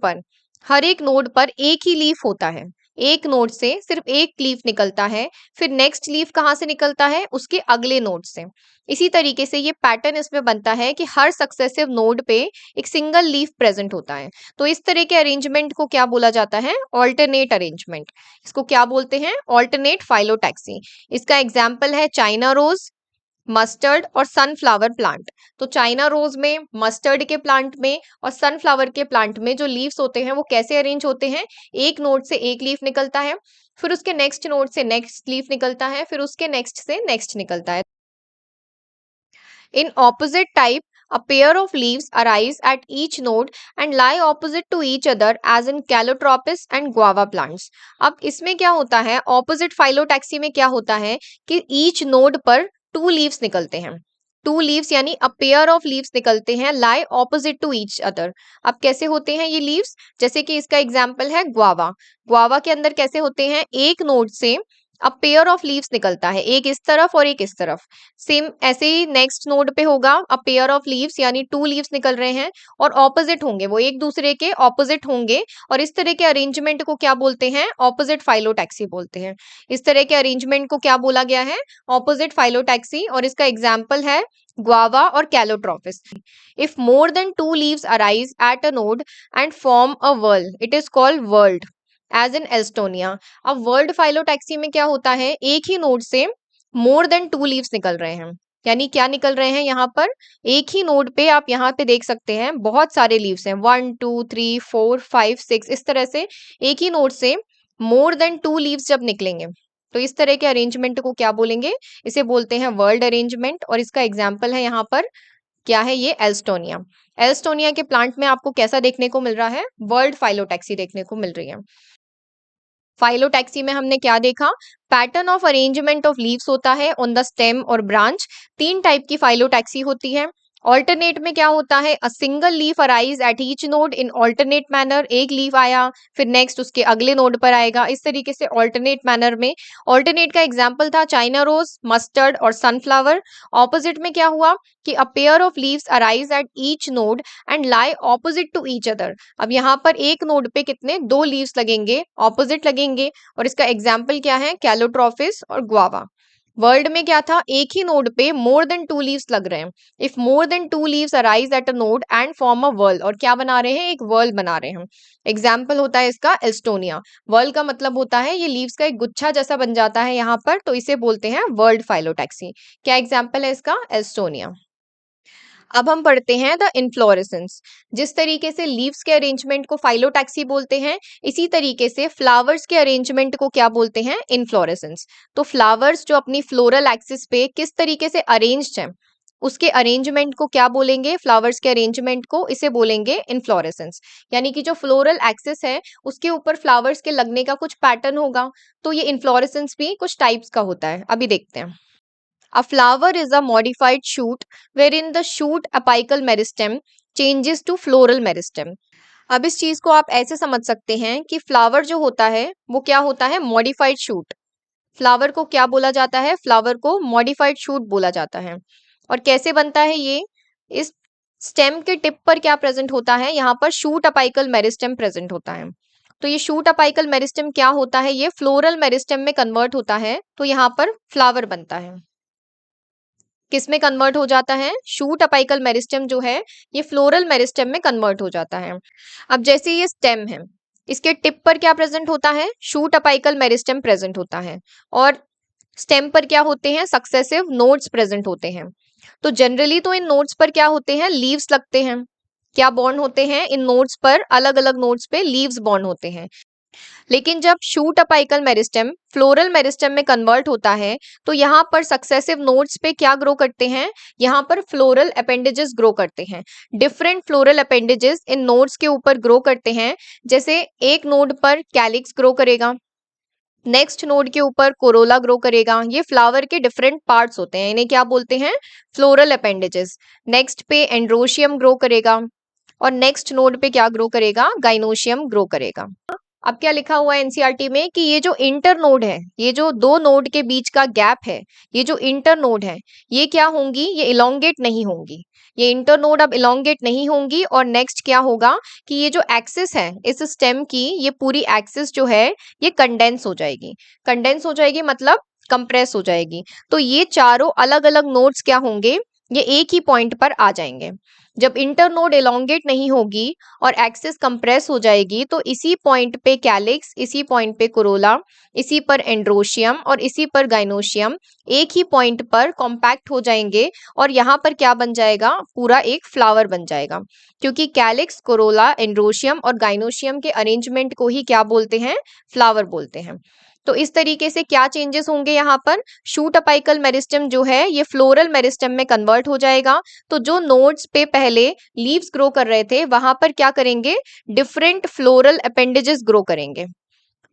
पर एक ही लीफ होता है। एक नोड से सिर्फ एक लीफ निकलता है, फिर नेक्स्ट लीफ कहाँ से निकलता है? उसके अगले नोड से। इसी तरीके से ये पैटर्न इसमें बनता है कि हर सक्सेसिव नोड पे एक सिंगल लीफ प्रेजेंट होता है। तो इस तरह के अरेंजमेंट को क्या बोला जाता है? Alternate arrangement. इसको क्या बोलते हैं? Alternate phyllotaxy. इसका एग्जाम्पल है चाइना रोज, मस्टर्ड और सनफ्लावर प्लांट। तो चाइना रोज में, मस्टर्ड के प्लांट में और सनफ्लावर के प्लांट में जो लीव्स होते हैं वो कैसे अरेंज होते हैं? एक नोड से एक लीफ निकलता है, फिर उसके नेक्स्ट नोड से नेक्स्ट लीफ निकलता है, फिर उसके नेक्स्ट से नेक्स्ट निकलता है। In opposite type a pair of leaves arise at each node and lie opposite to each other as in Calotropis and guava plants। अब इसमें क्या होता है? ऑपोजिट फाइलोटैक्सी में क्या होता है कि ईच नोड पर 2 लीव्स निकलते हैं। 2 लीव्स यानी अ पेयर ऑफ लीव्स निकलते हैं, लाई ऑपोजिट टू ईच अदर। अब कैसे होते हैं ये लीव्स? जैसे कि इसका एग्जाम्पल है गुआवा। गुआवा के अंदर कैसे होते हैं? एक नोड से अ पेयर ऑफ लीव्स निकलता है, एक इस तरफ और एक इस तरफ। सेम ऐसे ही नेक्स्ट नोड पे होगा अ पेयर ऑफ लीव्स, यानी 2 लीव्स निकल रहे हैं और ऑपोजिट होंगे, वो एक दूसरे के ऑपोजिट होंगे। और इस तरह के अरेंजमेंट को क्या बोलते हैं? ऑपोजिट फाइलोटैक्सी बोलते हैं। इस तरह के अरेंजमेंट को क्या बोला गया है? Opposite phyllotaxy. और इसका एग्जाम्पल है गुआवा और Calotropis. If more than 2 leaves arise at a node and form a whorl, it is called whorled as in Alstonia. अब वर्ल्ड फाइलोटैक्सी में क्या होता है? एक ही नोड से मोर देन 2 लीव्स निकल रहे हैं, यानी क्या निकल रहे हैं यहाँ पर? एक ही नोड पे आप यहाँ पे देख सकते हैं बहुत सारे लीव्स हैं, 1 2 3 4 5 6, इस तरह से एक ही नोड से मोर देन 2 लीव्स जब निकलेंगे तो इस तरह के अरेंजमेंट को क्या बोलेंगे? इसे बोलते हैं वर्ल्ड अरेंजमेंट। और इसका एग्जाम्पल है यहाँ पर, क्या है ये? एल्स्टोनिया। एल्स्टोनिया के प्लांट में आपको कैसा देखने को मिल रहा है? वर्ल्ड फाइलोटैक्सी देखने को मिल रही है। फाइलोटैक्सी में हमने क्या देखा? Pattern of arrangement of leaves होता है ऑन द स्टेम और ब्रांच। 3 टाइप की फाइलोटैक्सी होती है। ऑल्टरनेट में क्या होता है? A single leaf arise at each node in alternate manner. एक लीफ आया, फिर नेक्स्ट उसके अगले नोड पर आएगा, इस तरीके से ऑल्टरनेट मैनर में। ऑल्टरनेट का एग्जाम्पल था चाइना रोज, मस्टर्ड और सनफ्लावर। ऑपोजिट में क्या हुआ कि a pair of leaves arise at each node and lie opposite to each other. अब यहाँ पर एक नोड पे कितने? 2 लीव्स लगेंगे, ऑपोजिट लगेंगे। और इसका एग्जाम्पल क्या है? कैलोट्रोपिस और गुआवा। वर्ल्ड में क्या था? एक ही नोड पे मोर देन 2 लीव्स लग रहे हैं। If more than 2 leaves arise at a node and form a world, और क्या बना रहे हैं? एक वर्ल्ड बना रहे हैं। एग्जाम्पल होता है इसका एल्स्टोनिया। वर्ल्ड का मतलब होता है ये लीव्स का एक गुच्छा जैसा बन जाता है यहाँ पर, तो इसे बोलते हैं वर्ल्ड फाइलोटैक्सी। क्या एग्जाम्पल है इसका? एल्स्टोनिया। अब हम पढ़ते हैं द इन्फ्लोरेसेंस। जिस तरीके से लीव्स के अरेंजमेंट को फाइलोटैक्सी बोलते हैं, इसी तरीके से फ्लावर्स के अरेंजमेंट को क्या बोलते हैं? इन्फ्लोरेसेंस। तो फ्लावर्स जो अपनी फ्लोरल एक्सिस पे किस तरीके से अरेंज्ड हैं, उसके अरेंजमेंट को क्या बोलेंगे? फ्लावर्स के अरेंजमेंट को इसे बोलेंगे इन्फ्लोरेसेंस। यानी कि जो फ्लोरल एक्सिस है उसके ऊपर फ्लावर्स के लगने का कुछ पैटर्न होगा, तो ये इन्फ्लोरेसेंस भी कुछ टाइप्स का होता है। अभी देखते हैं। A flower is a modified shoot wherein the shoot apical meristem changes to floral meristem। अब इस चीज को आप ऐसे समझ सकते हैं कि फ्लावर जो होता है वो क्या होता है? Modified shoot. फ्लावर को क्या बोला जाता है? फ्लावर को मॉडिफाइड शूट बोला जाता है। और कैसे बनता है ये? इस स्टेम के टिप पर क्या प्रेजेंट होता है? यहाँ पर शूट अपाइकल मेरिस्टेम प्रेजेंट होता है। तो ये शूट अपाइकल मेरिस्टेम क्या होता है? ये फ्लोरल मेरिस्टेम में कन्वर्ट होता है, तो यहाँ पर फ्लावर बनता है। किस में कन्वर्ट हो जाता है? शूट अपाइकल मेरिस्टेम जो है ये फ्लोरल मेरिस्टेम में कन्वर्ट हो जाता है। अब जैसे ये स्टेम है, इसके टिप पर क्या प्रेजेंट होता है? शूट अपाइकल मेरिस्टेम प्रेजेंट होता है। और स्टेम पर क्या होते हैं? सक्सेसिव नोड्स प्रेजेंट होते हैं। तो जनरली तो इन नोड्स पर क्या होते हैं? लीव्स लगते हैं। क्या बॉन्ड होते हैं इन नोड्स पर? अलग अलग नोड्स पे लीव्स बॉन्ड होते हैं। लेकिन जब shoot apical meristem floral meristem में कन्वर्ट होता है तो यहाँ पर सक्सेसिव नोड्स पे क्या ग्रो करते हैं? यहाँ पर फ्लोरल अपेंडेजेस ग्रो करते हैं। डिफरेंट फ्लोरल अपेंडेजेस इन नोड्स के ऊपर ग्रो करते हैं। जैसे एक नोड पर कैलिक्स ग्रो करेगा, नेक्स्ट नोड के ऊपर कोरोला ग्रो करेगा। ये फ्लावर के डिफरेंट पार्ट्स होते हैं, इन्हें क्या बोलते हैं? Floral appendages. नेक्स्ट पे एंड्रोशियम ग्रो करेगा और नेक्स्ट नोड पे क्या ग्रो करेगा? गाइनोशियम ग्रो करेगा। अब क्या लिखा हुआ है एनसीईआरटी में कि ये जो इंटर नोड है, ये जो दो नोड के बीच का गैप है, ये जो इंटर नोड है, ये क्या होंगी? ये इलोंगेट नहीं होंगी। ये इंटर नोड अब इलोंगेट नहीं होंगी। और नेक्स्ट क्या होगा कि ये जो एक्सिस है इस स्टेम की, ये पूरी एक्सिस जो है ये कंडेंस हो जाएगी। कंडेंस हो जाएगी मतलब कंप्रेस हो जाएगी। तो ये चारों अलग अलग नोड्स क्या होंगे? ये एक ही पॉइंट पर आ जाएंगे। जब इंटर नोड एलोंगेट नहीं होगी और एक्सिस कंप्रेस हो जाएगी तो इसी पॉइंट पे कैलिक्स, इसी पॉइंट पे कोरोला, इसी पर एंड्रोशियम और इसी पर गाइनोशियम एक ही पॉइंट पर कॉम्पैक्ट हो जाएंगे और यहाँ पर क्या बन जाएगा? पूरा एक फ्लावर बन जाएगा। क्योंकि कैलिक्स, कोरोला, एंड्रोशियम और गाइनोशियम के अरेंजमेंट को ही क्या बोलते हैं? फ्लावर बोलते हैं। तो इस तरीके से क्या चेंजेस होंगे यहाँ पर? शूट अपाइकल मेरिस्टेम जो है ये फ्लोरल मेरिस्टेम में कन्वर्ट हो जाएगा। तो जो नोड्स पे पहले लीव्स ग्रो कर रहे थे वहां पर क्या करेंगे? डिफरेंट फ्लोरल अपेंडेजेस ग्रो करेंगे।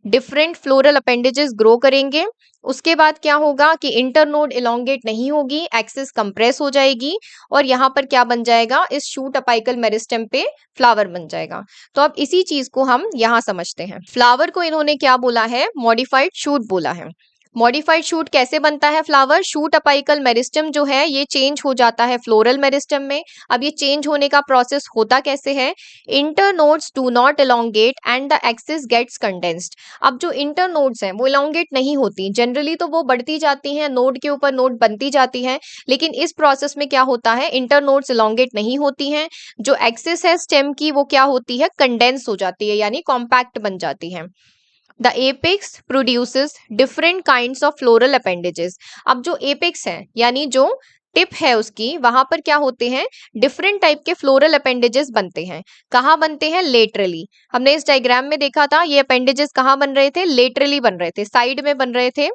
डिफरेंट फ्लोरल अपेंडेजेस ग्रो करेंगे। उसके बाद क्या होगा कि इंटरनोड इलोंगेट नहीं होगी, एक्सिस कंप्रेस हो जाएगी और यहाँ पर क्या बन जाएगा? इस शूट अपाइकल मेरिस्टेम पे फ्लावर बन जाएगा। तो अब इसी चीज को हम यहाँ समझते हैं। फ्लावर को इन्होंने क्या बोला है? मॉडिफाइड शूट बोला है। मॉडिफाइड शूट कैसे बनता है फ्लावर? शूट अपाइकल मेरिस्टेम जो है ये चेंज हो जाता है फ्लोरल मेरिस्टेम में। अब ये चेंज होने का प्रोसेस होता कैसे है? Internodes do not elongate and the axis gets condensed. अब जो इंटरनोड्स हैं वो एलोंगेट नहीं होती, जनरली तो वो बढ़ती जाती हैं, नोड के ऊपर नोड बनती जाती हैं। लेकिन इस प्रोसेस में क्या होता है? इंटरनोड्स एलोंगेट नहीं होती हैं। जो एक्सिस है स्टेम की वो क्या होती है? कंडेंस हो जाती है, यानी कॉम्पैक्ट बन जाती है। The apex produces different kinds of floral appendages। अब जो एपेक्स है यानी जो टिप है उसकी, वहां पर क्या होते हैं? डिफरेंट टाइप के फ्लोरल अपेंडेजेस बनते हैं। कहाँ बनते हैं? लेटरली। हमने इस डायग्राम में देखा था ये अपेंडेजेस कहाँ बन रहे थे? लेटरली बन रहे थे, साइड में बन रहे थे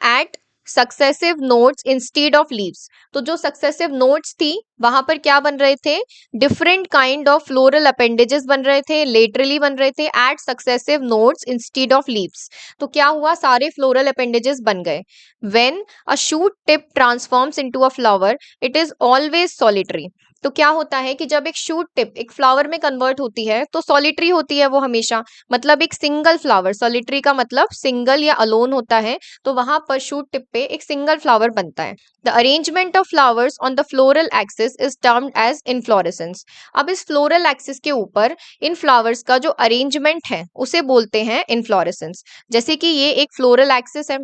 at successive nodes instead of leaves. तो जो सक्सेसिव नोड्स थी वहां पर क्या बन रहे थे? Different kind of floral appendages बन रहे थे, लेटरली बन रहे थे at successive nodes instead of leaves. तो क्या हुआ? सारे फ्लोरल अपेंडेजेस बन गए। When a shoot tip transforms into a flower it is always solitary. तो क्या होता है कि जब एक शूट टिप एक फ्लावर में कन्वर्ट होती है तो सॉलिटरी होती है वो हमेशा, मतलब एक सिंगल फ्लावर। सॉलिटरी का मतलब सिंगल या अलोन होता है। तो वहां पर शूट टिप पे एक सिंगल फ्लावर बनता है। The arrangement of flowers on the floral axis is termed as inflorescence. अब इस फ्लोरल एक्सिस के ऊपर इन फ्लावर्स का जो अरेंजमेंट है उसे बोलते हैं इनफ्लोरेसेंस। जैसे कि ये एक फ्लोरल एक्सिस है,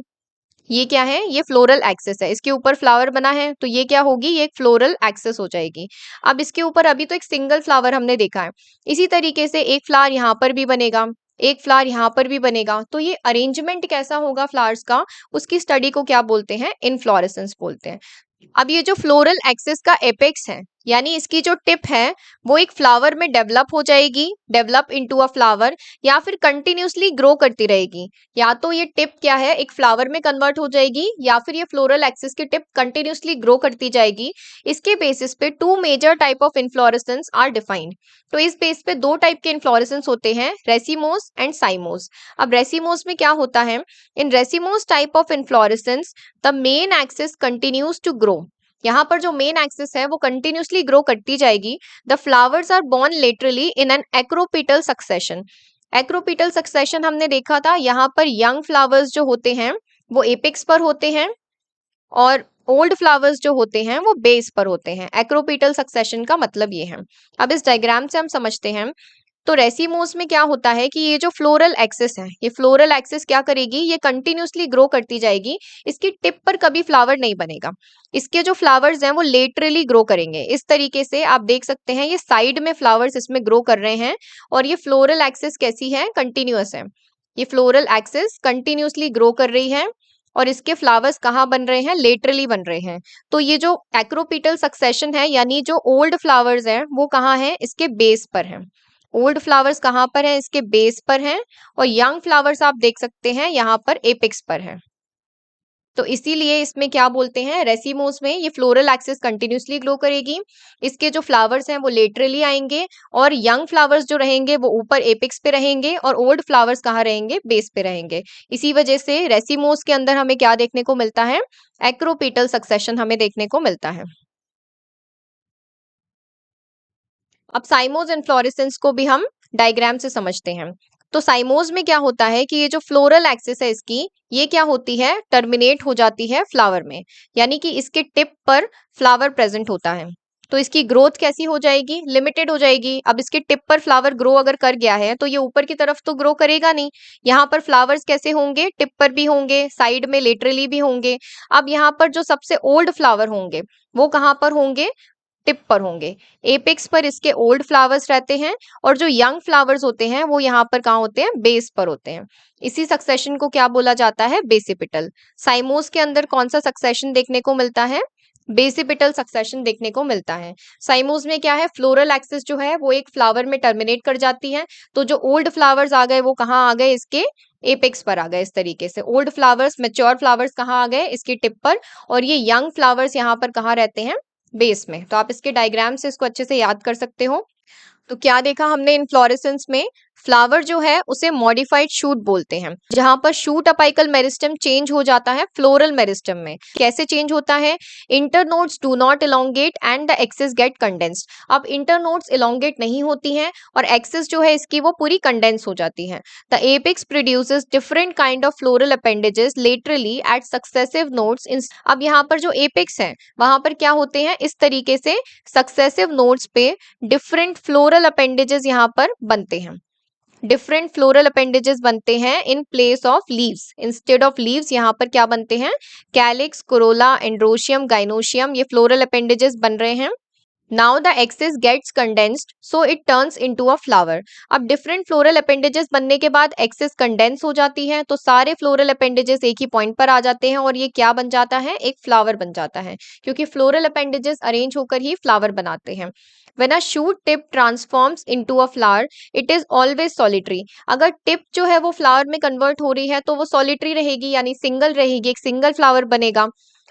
ये क्या है? ये फ्लोरल एक्सिस है, इसके ऊपर फ्लावर बना है तो ये क्या होगी? ये एक फ्लोरल एक्सिस हो जाएगी। अब इसके ऊपर अभी तो एक सिंगल फ्लावर हमने देखा है, इसी तरीके से एक फ्लावर यहाँ पर भी बनेगा, एक फ्लावर यहाँ पर भी बनेगा। तो ये अरेंजमेंट कैसा होगा फ्लावर्स का, उसकी स्टडी को क्या बोलते हैं? इनफ्लोरेसेंस बोलते हैं। अब ये जो फ्लोरल एक्सिस का एपेक्स है यानी इसकी जो टिप है वो एक फ्लावर में डेवलप हो जाएगी, डेवलप इनटू अ फ्लावर, या फिर कंटिन्यूसली ग्रो करती रहेगी। या तो ये टिप क्या है? एक फ्लावर में कन्वर्ट हो जाएगी या फिर ये फ्लोरल एक्सिस की टिप कंटिन्यूसली ग्रो करती जाएगी। इसके बेसिस पे two major type of inflorescence are defined. तो इस बेस पे दो टाइप के इन्फ्लोरेसेंस होते हैं, रेसिमोस एंड साइमोस। अब रेसिमोस में क्या होता है? In racemose type of inflorescence the main axis continues to grow. यहाँ पर जो मेन एक्सिस है वो कंटिन्यूसली ग्रो करती जाएगी। The flowers are borne laterally in an acropetal succession. Acropetal succession हमने देखा था, यहाँ पर यंग फ्लावर्स जो होते हैं वो एपेक्स पर होते हैं और ओल्ड फ्लावर्स जो होते हैं वो बेस पर होते हैं। एक्रोपिटल सक्सेशन का मतलब ये है। अब इस डायग्राम से हम समझते हैं तो रेसिमोस में क्या होता है कि ये जो फ्लोरल एक्सिस है, ये फ्लोरल एक्सिस क्या करेगी, ये कंटिन्यूसली ग्रो करती जाएगी। इसकी टिप पर कभी फ्लावर नहीं बनेगा। इसके जो फ्लावर्स हैं वो लेटरली ग्रो करेंगे। इस तरीके से आप देख सकते हैं ये साइड में फ्लावर्स इसमें ग्रो कर रहे हैं। और ये फ्लोरल एक्सिस कैसी है, कंटिन्यूअस है। ये फ्लोरल एक्सिस कंटिन्यूसली ग्रो कर रही है और इसके फ्लावर्स कहाँ बन रहे हैं, लेटरली बन रहे हैं। तो ये जो एक्रोपीटल सक्सेशन है, यानी जो ओल्ड फ्लावर्स हैं वो कहाँ है, इसके बेस पर है। ओल्ड फ्लावर्स कहाँ पर है, इसके बेस पर हैं। और यंग फ्लावर्स आप देख सकते हैं यहाँ पर एपेक्स पर है। तो इसीलिए इसमें क्या बोलते हैं, रेसिमोस में ये फ्लोरल एक्सिस कंटिन्यूसली ग्रो करेगी। इसके जो फ्लावर्स हैं वो लेटरली आएंगे और यंग फ्लावर्स जो रहेंगे वो ऊपर एपेक्स पे रहेंगे और ओल्ड फ्लावर्स कहाँ रहेंगे, बेस पे रहेंगे। इसी वजह से रेसिमोस के अंदर हमें क्या देखने को मिलता है, एक्रोपीटल सक्सेशन हमें देखने को मिलता है। अब साइमोज इन्फ्लोरेसेंस को भी हम डायग्राम से समझते हैं। तो साइमोज में क्या होता है कि ये जो फ्लोरल एक्सिस है इसकी, ये क्या होती है, टर्मिनेट हो जाती है फ्लावर में। यानी कि इसके टिप पर फ्लावर प्रेजेंट होता है। तो इसकी ग्रोथ कैसी हो जाएगी, लिमिटेड हो जाएगी। अब इसके टिप पर फ्लावर ग्रो अगर कर गया है तो ये ऊपर की तरफ तो ग्रो करेगा नहीं। यहाँ पर फ्लावर्स कैसे होंगे, टिप पर भी होंगे, साइड में लेटरली भी होंगे। अब यहाँ पर जो सबसे ओल्ड फ्लावर होंगे वो कहाँ पर होंगे, टिप पर होंगे। एपेक्स पर इसके ओल्ड फ्लावर्स रहते हैं और जो यंग फ्लावर्स होते हैं वो यहाँ पर कहाँ होते हैं, बेस पर होते हैं। इसी सक्सेशन को क्या बोला जाता है, बेसिपिटल। साइमोस के अंदर कौन सा सक्सेशन देखने को मिलता है, बेसिपिटल सक्सेशन देखने को मिलता है। साइमोस में क्या है, फ्लोरल एक्सिस जो है वो एक फ्लावर में टर्मिनेट कर जाती है। तो जो ओल्ड फ्लावर्स आ गए वो कहाँ आ गए, इसके एपेक्स पर आ गए। इस तरीके से ओल्ड फ्लावर्स, मेच्योर फ्लावर्स कहाँ आ गए, इसकी टिप पर। और ये यंग फ्लावर्स यहाँ पर कहाँ रहते हैं, बेस में। तो आप इसके डायग्राम से इसको अच्छे से याद कर सकते हो। तो क्या देखा हमने इन्फ्लोरेसेंस में, फ्लावर जो है उसे मॉडिफाइड शूट बोलते हैं, जहां पर शूट अपाइकल मेरिस्टम चेंज हो जाता है फ्लोरल मेरिस्टम में। कैसे चेंज होता है, internodes do not elongate and the axis get condensed. अब इंटरनोड्स इलोंगेट नहीं होती हैं और एक्सिस जो है इसकी वो पूरी कंडेंस हो जाती है। The apex produces different kind of floral appendages laterally at successive nodes in. अब यहाँ पर जो एपेक्स है वहां पर क्या होते हैं, इस तरीके से सक्सेसिव नोड्स पे डिफरेंट फ्लोरल अपेंडेजेस यहाँ पर बनते हैं। डिफरेंट फ्लोरल अपेंडेजेस बनते हैं in place of leaves. Instead of leaves यहाँ पर क्या बनते हैं, कैलिक्स, कोरोला, एंड्रोशियम, गाइनोशियम, ये फ्लोरल अपेंडेजेस बन रहे हैं। Now the axis gets condensed so it turns into a flower. अब डिफरेंट फ्लोरल अपेंडेजेस बनने के बाद एक्सिस कंडेंस हो जाती है तो सारे फ्लोरल अपेंडेजेस एक ही पॉइंट पर आ जाते हैं और ये क्या बन जाता है, एक फ्लावर बन जाता है। क्योंकि फ्लोरल अपेंडेजेस अरेंज होकर ही फ्लावर बनाते हैं। When a shoot tip transforms into a flower, it is always solitary. अगर टिप जो है वो फ्लावर में कन्वर्ट हो रही है तो वो सॉलिटरी रहेगी, यानी सिंगल रहेगी, एक सिंगल फ्लावर बनेगा।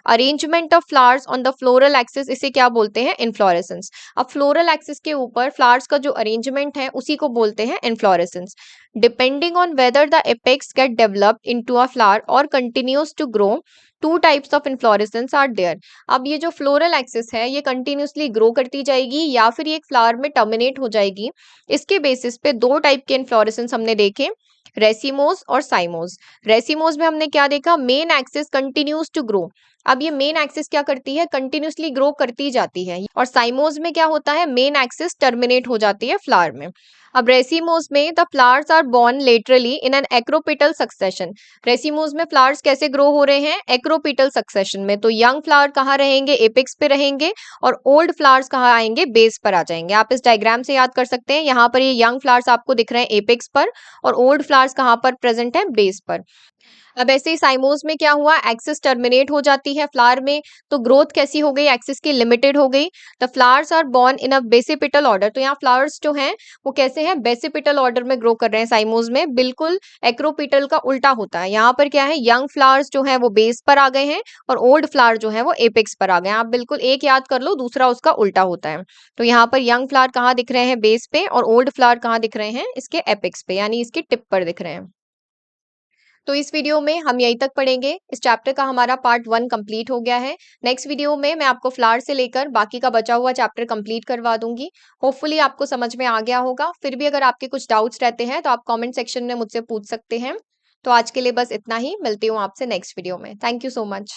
Arrangement of flowers on the floral axis, इसे क्या बोलते हैं, इन्फ्लोरेसेंस। अब फ्लोरल एक्सिस के ऊपर फ्लावर्स का जो अरेंजमेंट है उसी को बोलते हैं inflorescence. Depending on whether the apex get developed into a flower और continues to grow, two types of inflorescence are there. अब ये जो फ्लोरल एक्सिस है ये कंटिन्यूसली ग्रो करती जाएगी या फिर ये एक फ्लावर में टर्मिनेट हो जाएगी। इसके बेसिस पे दो टाइप के इन्फ्लोरेसेंस हमने देखे, रेसिमोस और साइमोस। रेसिमोस में हमने क्या देखा, main axis continues to grow. अब ये मेन एक्सिस क्या करती है, कंटिन्यूसली ग्रो करती जाती है। और साइमोस में क्या होता है, मेन एक्सिस टर्मिनेट हो जाती है फ्लावर में। अब रेसिमोस में the flowers are borne laterally in an acropetal succession. Racemose में फ्लावर्स कैसे ग्रो हो रहे हैं, एक्रोपिटल सक्सेशन में। तो यंग फ्लावर कहाँ रहेंगे, एपेक्स पे रहेंगे और ओल्ड फ्लावर्स कहाँ आएंगे, बेस पर आ जाएंगे। आप इस डायग्राम से याद कर सकते हैं, यहाँ पर ये यंग फ्लावर्स आपको दिख रहे हैं एपेक्स पर और ओल्ड फ्लावर्स कहाँ पर प्रेजेंट है, बेस पर। अब ऐसे ही साइमोस में क्या हुआ, एक्सिस टर्मिनेट हो जाती है फ्लावर में तो ग्रोथ कैसी हो गई, एक्सिस की लिमिटेड हो गई। The flowers are borne in a basipetal order. तो यहाँ फ्लावर्स जो हैं वो कैसे हैं, बेसिपिटल ऑर्डर में ग्रो कर रहे हैं। साइमोस में बिल्कुल एक्रोपिटल का उल्टा होता है। यहाँ पर क्या है, यंग फ्लावर्स जो है वो बेस पर आ गए हैं और ओल्ड फ्लावर जो है वो एपेक्स पर आ गए हैं। आप बिल्कुल एक याद कर लो, दूसरा उसका उल्टा होता है। तो यहाँ पर यंग फ्लावर कहाँ दिख रहे हैं, बेस पे, और ओल्ड फ्लावर कहाँ दिख रहे हैं, इसके एपेक्स पे, यानी इसकी टिप पर दिख रहे हैं। तो इस वीडियो में हम यहीं तक पढ़ेंगे। इस चैप्टर का हमारा पार्ट 1 कंप्लीट हो गया है। नेक्स्ट वीडियो में मैं आपको फ्लावर से लेकर बाकी का बचा हुआ चैप्टर कंप्लीट करवा दूंगी। होपफुली आपको समझ में आ गया होगा। फिर भी अगर आपके कुछ डाउट्स रहते हैं तो आप कमेंट सेक्शन में मुझसे पूछ सकते हैं। तो आज के लिए बस इतना ही, मिलती हूँ आपसे नेक्स्ट वीडियो में। Thank you so much.